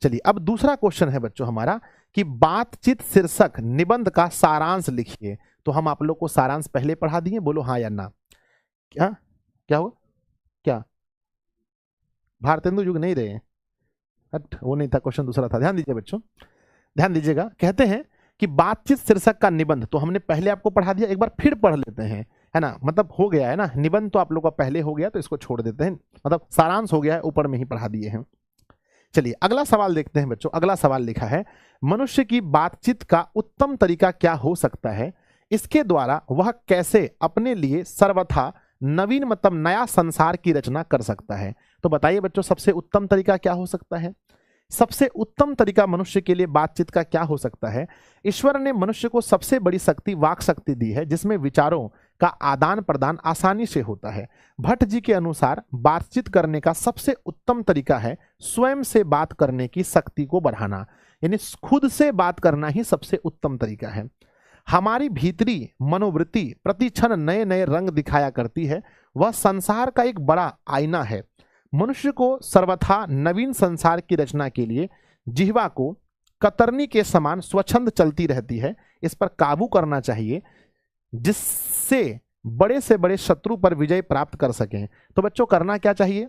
चलिए अब दूसरा क्वेश्चन है बच्चों हमारा कि बातचीत शीर्षक निबंध का सारांश लिखिए। तो हम आप लोग को सारांश पहले पढ़ा दिए, बोलो हाँ या ना। क्या क्या हुआ, क्या भारतेंदु युग नहीं रहे? हट, वो नहीं था क्वेश्चन, दूसरा था। ध्यान दीजिए बच्चों, ध्यान दीजिएगा। कहते हैं कि बातचीत शीर्षक का निबंध, तो हमने पहले आपको पढ़ा दिया, एक बार फिर पढ़ लेते हैं, है ना, मतलब हो गया है ना, निबंध तो आप लोग का पहले हो गया, तो इसको छोड़ देते हैं, मतलब सारांश हो गया है, ऊपर में ही पढ़ा दिए हैं। चलिए अगला सवाल देखते हैं बच्चों। अगला सवाल लिखा है, मनुष्य की बातचीत का उत्तम तरीका क्या हो सकता है, इसके द्वारा वह कैसे अपने लिए सर्वथा नवीन मतलब नया संसार की रचना कर सकता है। तो बताइए बच्चों, सबसे उत्तम तरीका क्या हो सकता है? सबसे उत्तम तरीका मनुष्य के लिए बातचीत का क्या हो सकता है? ईश्वर ने मनुष्य को सबसे बड़ी शक्ति वाक शक्ति दी है, जिसमें विचारों का आदान प्रदान आसानी से होता है। भट्ट जी के अनुसार बातचीत करने का सबसे उत्तम तरीका है स्वयं से बात करने की शक्ति को बढ़ाना, यानी खुद से बात करना ही सबसे उत्तम तरीका है। हमारी भीतरी मनोवृत्ति प्रति क्षण नए नए रंग दिखाया करती है, वह संसार का एक बड़ा आईना है। मनुष्य को सर्वथा नवीन संसार की रचना के लिए जिह्वा को कतरनी के समान स्वच्छंद चलती रहती है, इस पर काबू करना चाहिए, जिससे बड़े से बड़े शत्रु पर विजय प्राप्त कर सकें। तो बच्चों करना क्या चाहिए,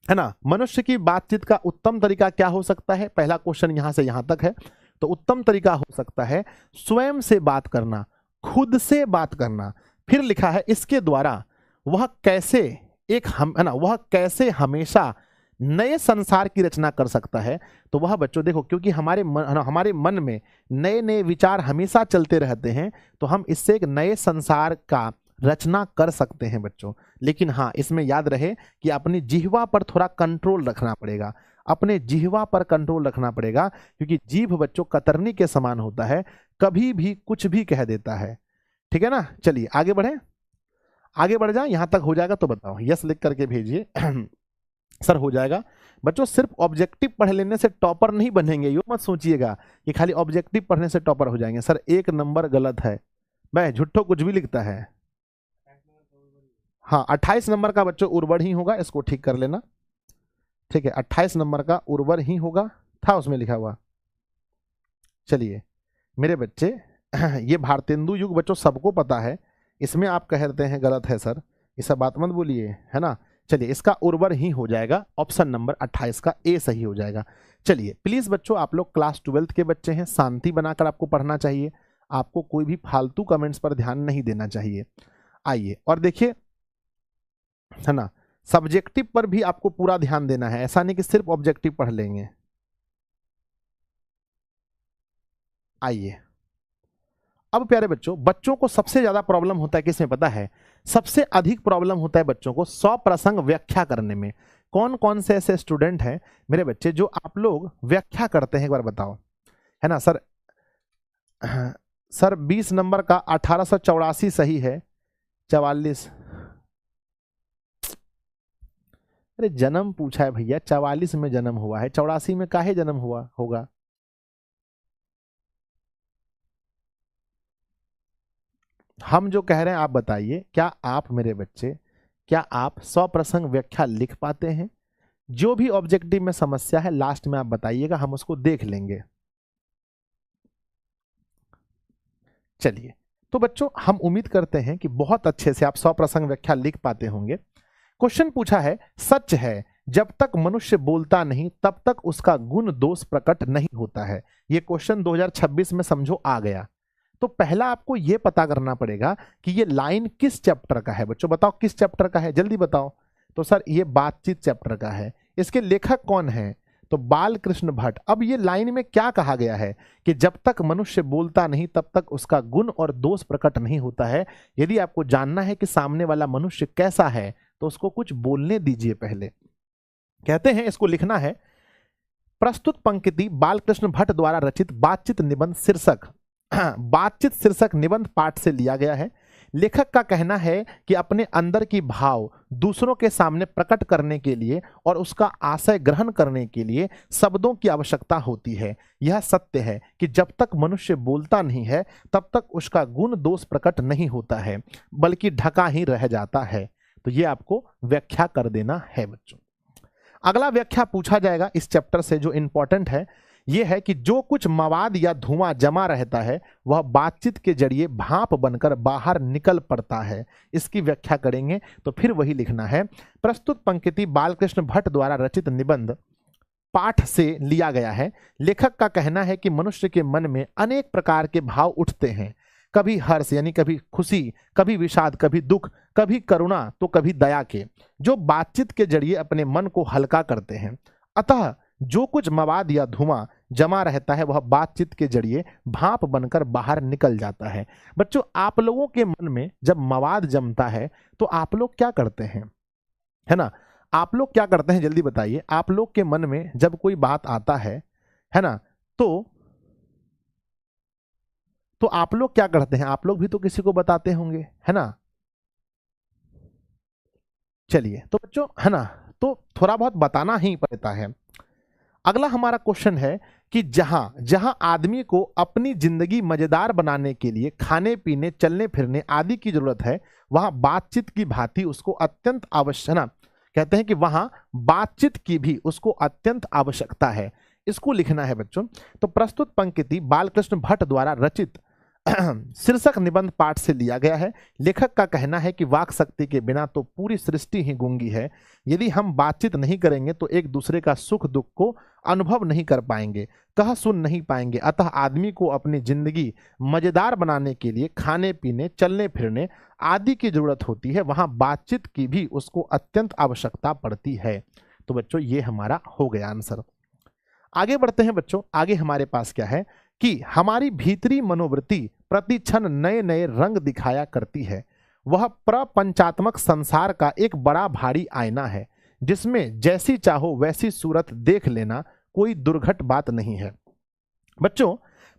है ना, मनुष्य की बातचीत का उत्तम तरीका क्या हो सकता है? पहला क्वेश्चन यहां से यहां तक है, तो उत्तम तरीका हो सकता है स्वयं से बात करना, खुद से बात करना। फिर लिखा है इसके द्वारा वह कैसे है ना, वह कैसे हमेशा नए संसार की रचना कर सकता है। तो वह बच्चों देखो, क्योंकि हमारे मन में नए नए विचार हमेशा चलते रहते हैं, तो हम इससे एक नए संसार का रचना कर सकते हैं बच्चों। लेकिन हाँ, इसमें याद रहे कि अपनी जिह्वा पर थोड़ा कंट्रोल रखना पड़ेगा, अपने जिह्वा पर कंट्रोल रखना पड़ेगा, क्योंकि जीभ बच्चों कतरनी के समान होता है, कभी भी कुछ भी कह देता है, ठीक है ना। चलिए आगे बढ़े, आगे बढ़ जाए, यहां तक हो जाएगा तो बताओ, यस लिख करके भेजिए। सर हो जाएगा बच्चों। सिर्फ ऑब्जेक्टिव पढ़ लेने से टॉपर नहीं बनेंगे, यो मत सोचिएगा कि खाली ऑब्जेक्टिव पढ़ने से टॉपर हो जाएंगे। सर 1 नंबर गलत है, भाई झुट्ठो कुछ भी लिखता है। हाँ 28 नंबर का बच्चों उर्वर ही होगा, इसको ठीक कर लेना, ठीक है, 28 नंबर का उर्वर ही होगा, था उसमें लिखा हुआ। चलिए मेरे बच्चे, ये भारतेंदु युग बच्चों सबको पता है, इसमें आप कहते हैं गलत है सर, ये सब बात मत बोलिए, है ना। चलिए इसका उर्वर ही हो जाएगा, ऑप्शन नंबर 28 का ए सही हो जाएगा। चलिए प्लीज बच्चों, आप लोग क्लास 12th के बच्चे हैं, शांति बनाकर आपको पढ़ना चाहिए, आपको कोई भी फालतू कमेंट्स पर ध्यान नहीं देना चाहिए। आइए और देखिए, है ना, सब्जेक्टिव पर भी आपको पूरा ध्यान देना है, ऐसा नहीं कि सिर्फ ऑब्जेक्टिव पढ़ लेंगे। आइए अब प्यारे बच्चों, बच्चों को सबसे ज्यादा प्रॉब्लम होता है किसमें पता है? सबसे अधिक प्रॉब्लम होता है बच्चों को सप्रसंग व्याख्या करने में। कौन कौन से ऐसे स्टूडेंट हैं मेरे बच्चे जो आप लोग व्याख्या करते हैं, एक बार बताओ, है ना। सर सर 20 नंबर का 1884 सही है, 44, अरे जन्म पूछा है भैया, 44 में जन्म हुआ है, 84 में काहे जन्म हुआ होगा? हम जो कह रहे हैं आप बताइए, क्या आप मेरे बच्चे, क्या आप सप्रसंग व्याख्या लिख पाते हैं? जो भी ऑब्जेक्टिव में समस्या है लास्ट में आप बताइएगा, हम उसको देख लेंगे। चलिए तो बच्चों, हम उम्मीद करते हैं कि बहुत अच्छे से आप सप्रसंग व्याख्या लिख पाते होंगे। क्वेश्चन पूछा है, सच है जब तक मनुष्य बोलता नहीं तब तक उसका गुण दोष प्रकट नहीं होता है। यह क्वेश्चन 2026 में समझो आ गया। तो पहला आपको यह पता करना पड़ेगा कि ये लाइन किस चैप्टर का है। बच्चों बताओ किस चैप्टर का है, जल्दी बताओ। तो सर ये बातचीत चैप्टर का है। इसके लेखक कौन है? तो बाल कृष्ण भट्ट। अब ये लाइन में क्या कहा गया है कि जब तक मनुष्य बोलता नहीं तब तक उसका गुण और दोष प्रकट नहीं होता है। यदि आपको जानना है कि सामने वाला मनुष्य कैसा है तो उसको कुछ बोलने दीजिए पहले, कहते हैं इसको लिखना है, प्रस्तुत पंक्ति बालकृष्ण भट्ट द्वारा रचित बातचीत निबंध शीर्षक बातचीत शीर्षक निबंध पाठ से लिया गया है। लेखक का कहना है कि अपने अंदर की भाव दूसरों के सामने प्रकट करने के लिए और उसका आशय ग्रहण करने के लिए शब्दों की आवश्यकता होती है। यह सत्य है कि जब तक मनुष्य बोलता नहीं है तब तक उसका गुण दोष प्रकट नहीं होता है, बल्कि ढका ही रह जाता है। तो ये आपको व्याख्या कर देना है बच्चों। अगला व्याख्या पूछा जाएगा इस चैप्टर से जो इंपॉर्टेंट है, यह है कि जो कुछ मवाद या धुआं जमा रहता है वह बातचीत के जरिए भाप बनकर बाहर निकल पड़ता है। इसकी व्याख्या करेंगे तो फिर वही लिखना है, प्रस्तुत पंक्ति बालकृष्ण भट्ट द्वारा रचित निबंध पाठ से लिया गया है। लेखक का कहना है कि मनुष्य के मन में अनेक प्रकार के भाव उठते हैं, कभी हर्ष यानी कभी खुशी, कभी विषाद, कभी दुख, कभी करुणा तो कभी दया के, जो बातचीत के जरिए अपने मन को हल्का करते हैं। अतः जो कुछ मवाद या धुआं जमा रहता है वह बातचीत के जरिए भाप बनकर बाहर निकल जाता है। बच्चों, आप लोगों के मन में जब मवाद जमता है तो आप लोग क्या करते हैं, है ना? आप लोग क्या करते हैं जल्दी बताइए। आप लोग के मन में जब कोई बात आता है ना, तो आप लोग क्या करते हैं? आप लोग भी तो किसी को बताते होंगे, है ना? चलिए, तो बच्चों, है ना, तो थोड़ा बहुत बताना ही पड़ता है। अगला हमारा क्वेश्चन है कि जहां जहां आदमी को अपनी जिंदगी मजेदार बनाने के लिए खाने पीने, चलने फिरने आदि की जरूरत है, वहां बातचीत की भांति उसको अत्यंत आवश्यक, ना, कहते हैं कि वहां बातचीत की भी उसको अत्यंत आवश्यकता है। इसको लिखना है बच्चों। तो प्रस्तुत पंक्ति बालकृष्ण भट्ट द्वारा रचित शीर्षक निबंध पाठ से लिया गया है। लेखक का कहना है कि वाक शक्ति के बिना तो पूरी सृष्टि ही गूंगी है। यदि हम बातचीत नहीं करेंगे तो एक दूसरे का सुख दुख को अनुभव नहीं कर पाएंगे, कह सुन नहीं पाएंगे। अतः आदमी को अपनी जिंदगी मजेदार बनाने के लिए खाने पीने, चलने फिरने आदि की जरूरत होती है, वहां बातचीत की भी उसको अत्यंत आवश्यकता पड़ती है। तो बच्चों, ये हमारा हो गया आंसर। आगे बढ़ते हैं बच्चों। आगे हमारे पास क्या है कि हमारी भीतरी मनोवृत्ति प्रति क्षण नए नए रंग दिखाया करती है। वह प्रपंचात्मक संसार का एक बड़ा भारी आईना है, जिसमें जैसी चाहो वैसी सूरत देख लेना कोई दुर्घट बात नहीं है। बच्चों,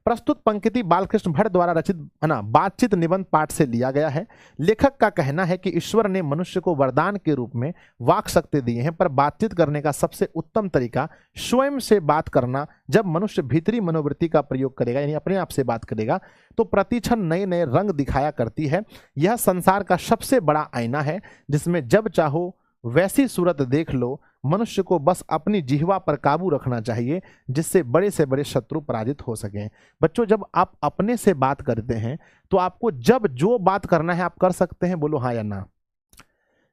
प्रस्तुत पंक्ति बालकृष्ण भट्ट द्वारा रचित बातचीत निबंध पाठ से लिया गया है। लेखक का कहना है कि ईश्वर ने मनुष्य को वरदान के रूप में वाक शक्ति दिए हैं, पर बातचीत करने का सबसे उत्तम तरीका स्वयं से बात करना। जब मनुष्य भीतरी मनोवृत्ति का प्रयोग करेगा, यानी अपने आप से बात करेगा, तो प्रतिक्षण नए नए रंग दिखाया करती है। यह संसार का सबसे बड़ा आईना है, जिसमें जब चाहो वैसी सूरत देख लो। मनुष्य को बस अपनी जिह्वा पर काबू रखना चाहिए, जिससे बड़े से बड़े शत्रु पराजित हो सकें। बच्चों, जब आप अपने से बात करते हैं तो आपको जब जो बात करना है आप कर सकते हैं, बोलो हाँ या ना।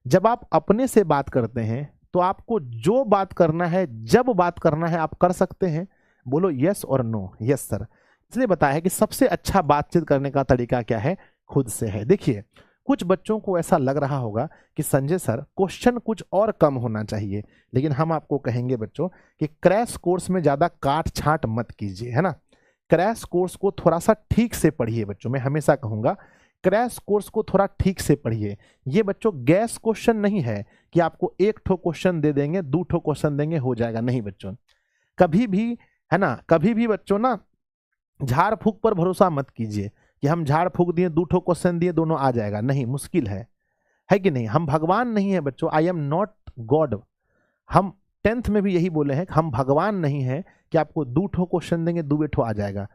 जब आप अपने से बात करते हैं तो आपको जो बात करना है, जब बात करना है, आप कर सकते हैं, बोलो यस और नो। Yes sir. इसलिए बताया है कि सबसे अच्छा बातचीत करने का तरीका क्या है, खुद से है। देखिए, कुछ बच्चों को ऐसा लग रहा होगा कि संजय सर क्वेश्चन कुछ और कम होना चाहिए, लेकिन हम आपको कहेंगे बच्चों कि क्रैश कोर्स में ज्यादा काट छांट मत कीजिए, है ना। क्रैश कोर्स को थोड़ा सा ठीक से पढ़िए बच्चों। मैं हमेशा कहूंगा क्रैश कोर्स को थोड़ा ठीक से पढ़िए। ये बच्चों गैस क्वेश्चन नहीं है कि आपको एक ठो क्वेश्चन दे देंगे, दो ठो क्वेश्चन देंगे, हो जाएगा। नहीं बच्चों, कभी भी, है ना, कभी भी बच्चों ना झाड़ फूक पर भरोसा मत कीजिए कि हम झाड़ फूक दिए, दो ठो क्वेश्चन दिए, दोनों आ जाएगा। नहीं, मुश्किल है कि नहीं। हम भगवान नहीं है बच्चों। I am not God. हम 10th में भी यही बोले हैं कि हम भगवान नहीं है कि आपको दो ठो क्वेश्चन देंगे, दो ठो आ जाएगा।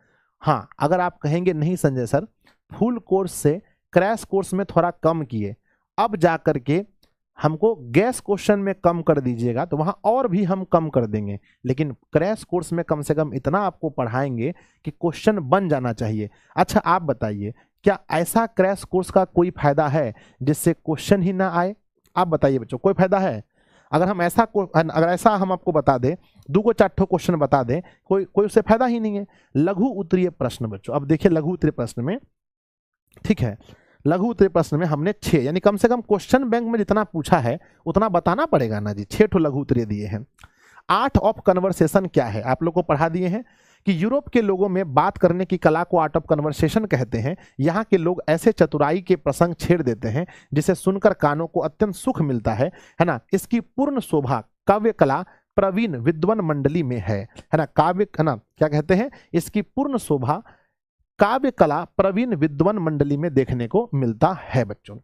हाँ, अगर आप कहेंगे नहीं संजय सर, फुल कोर्स से क्रैश कोर्स में थोड़ा कम किए, अब जा करके हमको गैस क्वेश्चन में कम कर दीजिएगा, तो वहां और भी हम कम कर देंगे। लेकिन क्रैश कोर्स में कम से कम इतना आपको पढ़ाएंगे कि क्वेश्चन बन जाना चाहिए। अच्छा, आप बताइए, क्या ऐसा क्रैश कोर्स का कोई फायदा है जिससे क्वेश्चन ही ना आए? आप बताइए बच्चों, कोई फायदा है? अगर ऐसा हम आपको बता दें, दो को चार ठो क्वेश्चन बता दें, कोई उससे फायदा ही नहीं है। लघु उत्तरीय प्रश्न बच्चों, अब देखिए लघु उत्तरीय प्रश्न में, ठीक है, लघु उत्तरीय प्रश्न में हमने 6, यानी कम से कम क्वेश्चन बैंक में जितना पूछा है उतना बताना पड़ेगा ना जी। 6 ठो लघु उत्तरीय दिए हैं। आर्ट ऑफ कन्वर्सेशन क्या है आप लोग को पढ़ा दिए हैं कि यूरोप के लोगों में बात करने की कला को आर्ट ऑफ कन्वर्सेशन कहते हैं। यहाँ के लोग ऐसे चतुराई के प्रसंग छेड़ देते हैं जिसे सुनकर कानों को अत्यंत सुख मिलता है ना। इसकी पूर्ण शोभा काव्य कला प्रवीण विद्वान मंडली में है ना, काव्य है ना, क्या कहते हैं, इसकी पूर्ण शोभा काव्य कला प्रवीण विद्वान मंडली में देखने को मिलता है बच्चों।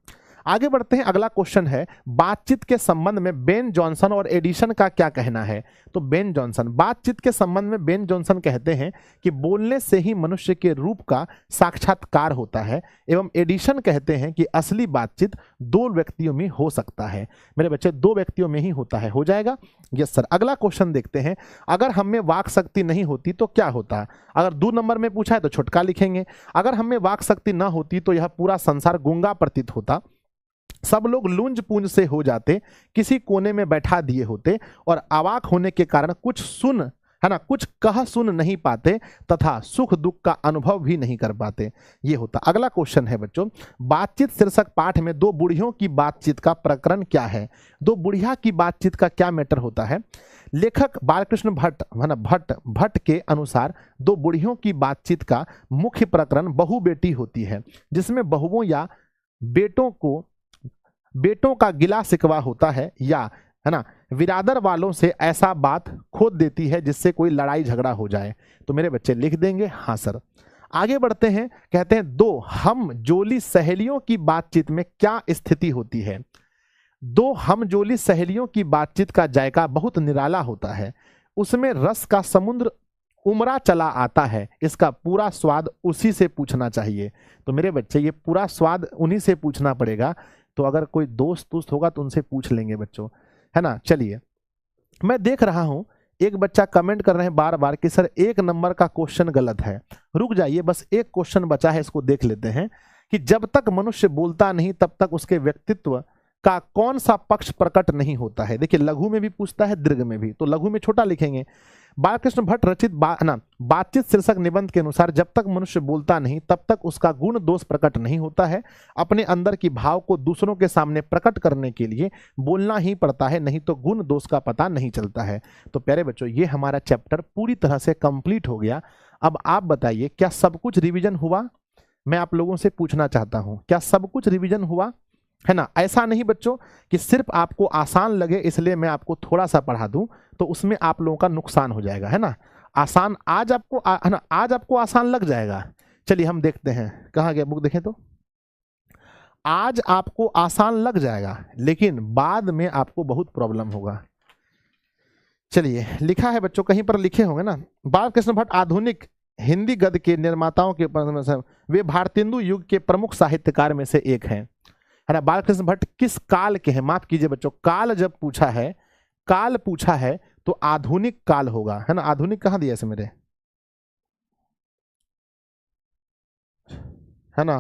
आगे बढ़ते हैं, अगला क्वेश्चन है बातचीत के संबंध में बेन जॉनसन और एडिशन का क्या कहना है। तो बेन जॉनसन, बातचीत के संबंध में बेन जॉनसन कहते हैं कि बोलने से ही मनुष्य के रूप का साक्षात्कार होता है, एवं एडिशन कहते हैं कि असली बातचीत दो व्यक्तियों में हो सकता है। मेरे बच्चे, दो व्यक्तियों में ही होता है, हो जाएगा, यस सर। अगला क्वेश्चन देखते हैं, अगर हम में वाक शक्ति नहीं होती तो क्या होता। अगर 2 नंबर में पूछा है तो छोटका लिखेंगे। अगर हम में वाक शक्ति ना होती तो यह पूरा संसार गूंगा प्रतीत होता, सब लोग लूंज पूंज से हो जाते, किसी कोने में बैठा दिए होते और अवाक होने के कारण कुछ सुन, है ना, कुछ कह सुन नहीं पाते तथा सुख दुख का अनुभव भी नहीं कर पाते, ये होता। अगला क्वेश्चन है बच्चों, बातचीत शीर्षक पाठ में दो बुढ़ियों की बातचीत का प्रकरण क्या है। दो बुढ़िया की बातचीत का क्या मैटर होता है। लेखक बालकृष्ण भट्ट, है ना, भट्ट के अनुसार दो बुढ़ियों की बातचीत का मुख्य प्रकरण बहू बेटी होती है, जिसमें बहुओं या बेटों का गिला शिकवा होता है, या है ना विरादर वालों से ऐसा बात खोद देती है जिससे कोई लड़ाई झगड़ा हो जाए। तो मेरे बच्चे लिख देंगे हाँ सर। आगे बढ़ते हैं, कहते हैं दो हम जोली सहेलियों की बातचीत में क्या स्थिति होती है। दो हम जोली सहेलियों की बातचीत का जायका बहुत निराला होता है, उसमें रस का समुद्र उमरा चला आता है, इसका पूरा स्वाद उसी से पूछना चाहिए। तो मेरे बच्चे, ये पूरा स्वाद उन्हीं से पूछना पड़ेगा। तो अगर कोई दोस्त होगा तो उनसे पूछ लेंगे बच्चों, है ना। चलिए, मैं देख रहा हूं एक बच्चा कमेंट कर रहे हैं बार बार कि सर 1 नंबर का क्वेश्चन गलत है। रुक जाइए, बस एक क्वेश्चन बचा है, इसको देख लेते हैं कि जब तक मनुष्य बोलता नहीं तब तक उसके व्यक्तित्व का कौन सा पक्ष प्रकट नहीं होता है। देखिए, लघु में भी पूछता है, दीर्घ में भी, तो लघु में छोटा लिखेंगे। बालकृष्ण भट्ट रचित बातचीत शीर्षक निबंध के अनुसार जब तक मनुष्य बोलता नहीं तब तक उसका गुण दोष प्रकट नहीं होता है। अपने अंदर की भाव को दूसरों के सामने प्रकट करने के लिए बोलना ही पड़ता है, नहीं तो गुण दोष का पता नहीं चलता है। तो प्यारे बच्चों, ये हमारा चैप्टर पूरी तरह से कंप्लीट हो गया। अब आप बताइए, क्या सब कुछ रिवीजन हुआ। मैं आप लोगों से पूछना चाहता हूं, क्या सब कुछ रिवीजन हुआ, है ना। ऐसा नहीं बच्चों कि सिर्फ आपको आसान लगे इसलिए मैं आपको थोड़ा सा पढ़ा दूं, तो उसमें आप लोगों का नुकसान हो जाएगा, है ना। आसान आज आपको है ना, आज आपको आसान लग जाएगा। चलिए हम देखते हैं, कहाँ गया बुक, देखें तो। आज आपको आसान लग जाएगा लेकिन बाद में आपको बहुत प्रॉब्लम होगा। चलिए, लिखा है बच्चों, कहीं पर लिखे होंगे ना, बालकृष्ण भट्ट आधुनिक हिंदी गद्य के निर्माताओं के, वे भारतेंदु युग के प्रमुख साहित्यकार में से एक हैं, है ना। बालकृष्ण भट्ट किस काल के हैं। माफ कीजिए बच्चों, काल जब पूछा है तो आधुनिक काल होगा, है ना। आधुनिक कहां दिया है मेरे, है ना,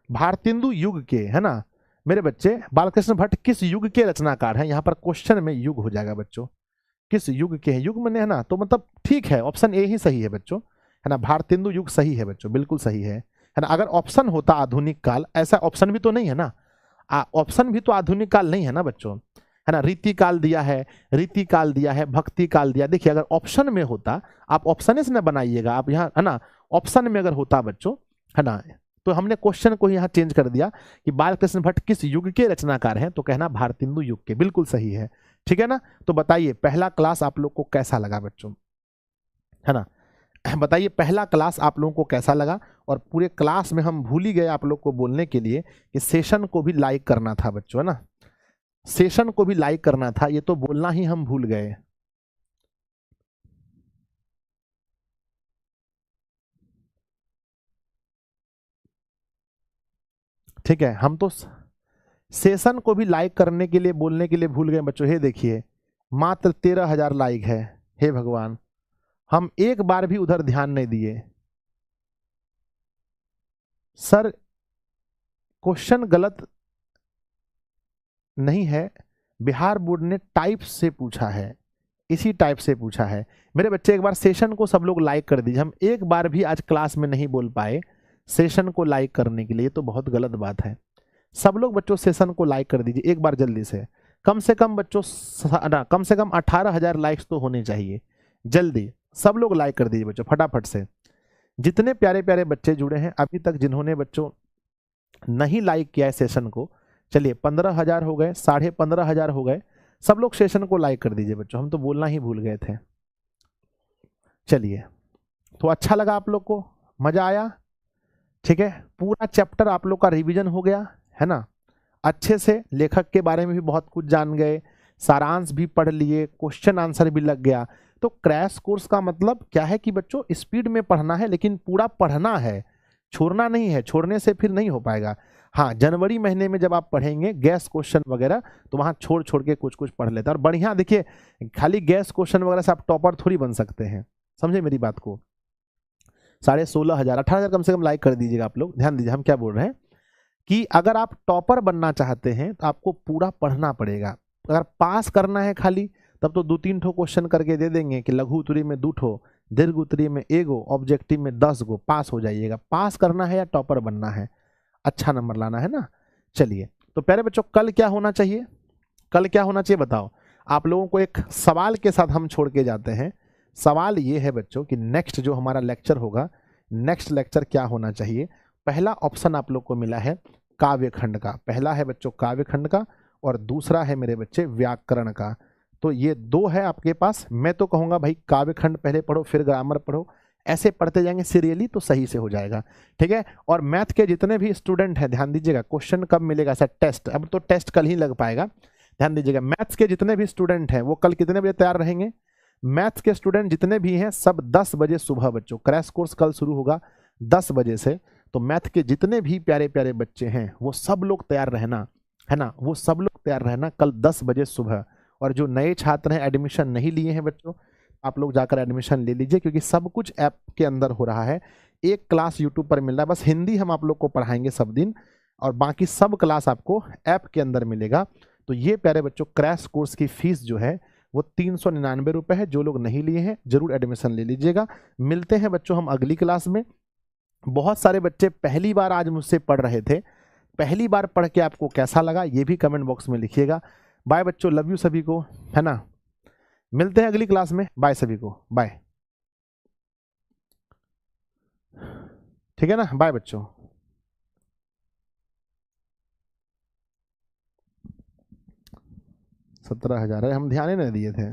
भारतेंदु युग के, है ना। मेरे बच्चे, बालकृष्ण भट्ट किस युग के रचनाकार हैं। यहां पर क्वेश्चन में युग हो जाएगा बच्चों, किस युग के हैं, युग में, है ना। तो मतलब ठीक है, ऑप्शन ए ही सही है बच्चों, है ना। भारतेंदु युग सही है बच्चों, बिल्कुल सही है ना। अगर ऑप्शन होता आधुनिक काल, ऐसा ऑप्शन भी तो नहीं है ना, ऑप्शन भी तो आधुनिक काल नहीं है ना बच्चों, है ना। रीति काल दिया है, भक्ति काल दिया। देखिए, अगर ऑप्शन में होता, आप ऑप्शन से ना बनाइएगा, आप यहाँ, है ना, ऑप्शन में अगर होता बच्चों, है ना, तो हमने क्वेश्चन को यहाँ चेंज कर दिया कि बालकृष्ण भट्ट किस युग के रचनाकार हैं, तो कहना भारतेंदु युग के, बिल्कुल सही है, ठीक है ना। तो बताइए, पहला क्लास आप लोग को कैसा लगा बच्चों, है ना। बताइए, पहला क्लास आप लोगों को कैसा लगा। और पूरे क्लास में हम भूल ही गए आप लोग को बोलने के लिए कि सेशन को भी लाइक करना था बच्चों, है ना, सेशन को भी लाइक करना था, ये तो बोलना ही हम भूल गए। ठीक है, हम तो सेशन को भी लाइक करने के लिए, बोलने के लिए भूल गए बच्चों। हे देखिए, मात्र 13,000 लाइक है, हे भगवान, हम एक बार भी उधर ध्यान नहीं दिए। सर क्वेश्चन गलत नहीं है, बिहार बोर्ड ने टाइप से पूछा है, इसी टाइप से पूछा है। मेरे बच्चे, एक बार सेशन को सब लोग लाइक कर दीजिए। हम एक बार भी आज क्लास में नहीं बोल पाए सेशन को लाइक करने के लिए, तो बहुत गलत बात है। सब लोग बच्चों सेशन को लाइक कर दीजिए एक बार जल्दी से कम बच्चों, कम से कम 18,000 लाइक्स तो होने चाहिए। जल्दी सब लोग लाइक कर दीजिए बच्चों, फटाफट से। जितने प्यारे प्यारे बच्चे जुड़े हैं अभी तक, जिन्होंने बच्चों नहीं लाइक किया है सेशन को, चलिए 15,000 हो गए, 15,500 हो गए, सब लोग सेशन को लाइक कर दीजिए बच्चों, हम तो बोलना ही भूल गए थे। चलिए, तो अच्छा लगा आप लोग को, मजा आया? ठीक है, पूरा चैप्टर आप लोग का रिवीजन हो गया है ना, अच्छे से लेखक के बारे में भी बहुत कुछ जान गए, सारांश भी पढ़ लिए, क्वेश्चन आंसर भी लग गया। तो क्रैश कोर्स का मतलब क्या है कि बच्चों स्पीड में पढ़ना है, लेकिन पूरा पढ़ना है, छोड़ना नहीं है, छोड़ने से फिर नहीं हो पाएगा। हाँ, जनवरी महीने में जब आप पढ़ेंगे गैस क्वेश्चन वगैरह, तो वहां छोड़ छोड़ के कुछ कुछ पढ़ लेते हैं। और बढ़िया देखिए, खाली गैस क्वेश्चन वगैरह से आप टॉपर थोड़ी बन सकते हैं, समझे मेरी बात को। 16,500 18,000 कम से कम लाइक कर दीजिएगा आप लोग। ध्यान दीजिए हम क्या बोल रहे हैं कि अगर आप टॉपर बनना चाहते हैं तो आपको पूरा पढ़ना पड़ेगा। अगर पास करना है खाली, तब तो 2-3 ठो क्वेश्चन करके दे देंगे कि लघु उत्तरी में 2 ठो, दीर्घ उत्तरी में 1 गो, ऑब्जेक्टिव में 10 गो, पास हो जाइएगा। पास करना है या टॉपर बनना है, अच्छा नंबर लाना है ना। चलिए, तो प्यारे बच्चों कल क्या होना चाहिए, कल क्या होना चाहिए बताओ। आप लोगों को एक सवाल के साथ हम छोड़ के जाते हैं। सवाल ये है बच्चों कि नेक्स्ट जो हमारा लेक्चर होगा, नेक्स्ट लेक्चर क्या होना चाहिए। पहला ऑप्शन आप लोग को मिला है काव्य खंड का, पहला है बच्चों काव्य खंड का, और दूसरा है मेरे बच्चे व्याकरण का। तो ये 2 है आपके पास। मैं तो कहूँगा भाई काव्य खंड पहले पढ़ो, फिर ग्रामर पढ़ो, ऐसे पढ़ते जाएंगे सीरियली तो सही से हो जाएगा। ठीक है, और मैथ के जितने भी स्टूडेंट हैं ध्यान दीजिएगा, क्वेश्चन कब मिलेगा सर, टेस्ट, अब तो टेस्ट कल ही लग पाएगा। ध्यान दीजिएगा, मैथ्स के जितने भी स्टूडेंट हैं वो कल कितने बजे तैयार रहेंगे। मैथ्स के स्टूडेंट जितने भी हैं सब 10 बजे सुबह बच्चों, क्रैश कोर्स कल शुरू होगा 10 बजे से। तो मैथ के जितने भी प्यारे प्यारे बच्चे हैं वो सब लोग तैयार रहना, है ना, वो सब लोग तैयार रहना कल 10 बजे सुबह। और जो नए छात्र हैं एडमिशन नहीं लिए हैं बच्चों, आप लोग जाकर एडमिशन ले लीजिए, क्योंकि सब कुछ ऐप के अंदर हो रहा है। एक क्लास यूट्यूब पर मिल रहा है, बस हिंदी हम आप लोग को पढ़ाएंगे सब दिन, और बाकी सब क्लास आपको ऐप के अंदर मिलेगा। तो ये प्यारे बच्चों क्रैश कोर्स की फीस जो है वो 399 रुपये है। जो लोग नहीं लिए हैं जरूर एडमिशन ले लीजिएगा। मिलते हैं बच्चों हम अगली क्लास में। बहुत सारे बच्चे पहली बार आज मुझसे पढ़ रहे थे, पहली बार पढ़ के आपको कैसा लगा ये भी कमेंट बॉक्स में लिखिएगा। बाय बच्चों, लव यू सभी को, है ना। मिलते हैं अगली क्लास में, बाय सभी को, बाय। ठीक है ना, बाय बच्चों। 17,000 है, हम ध्यान ही नहीं दिए थे।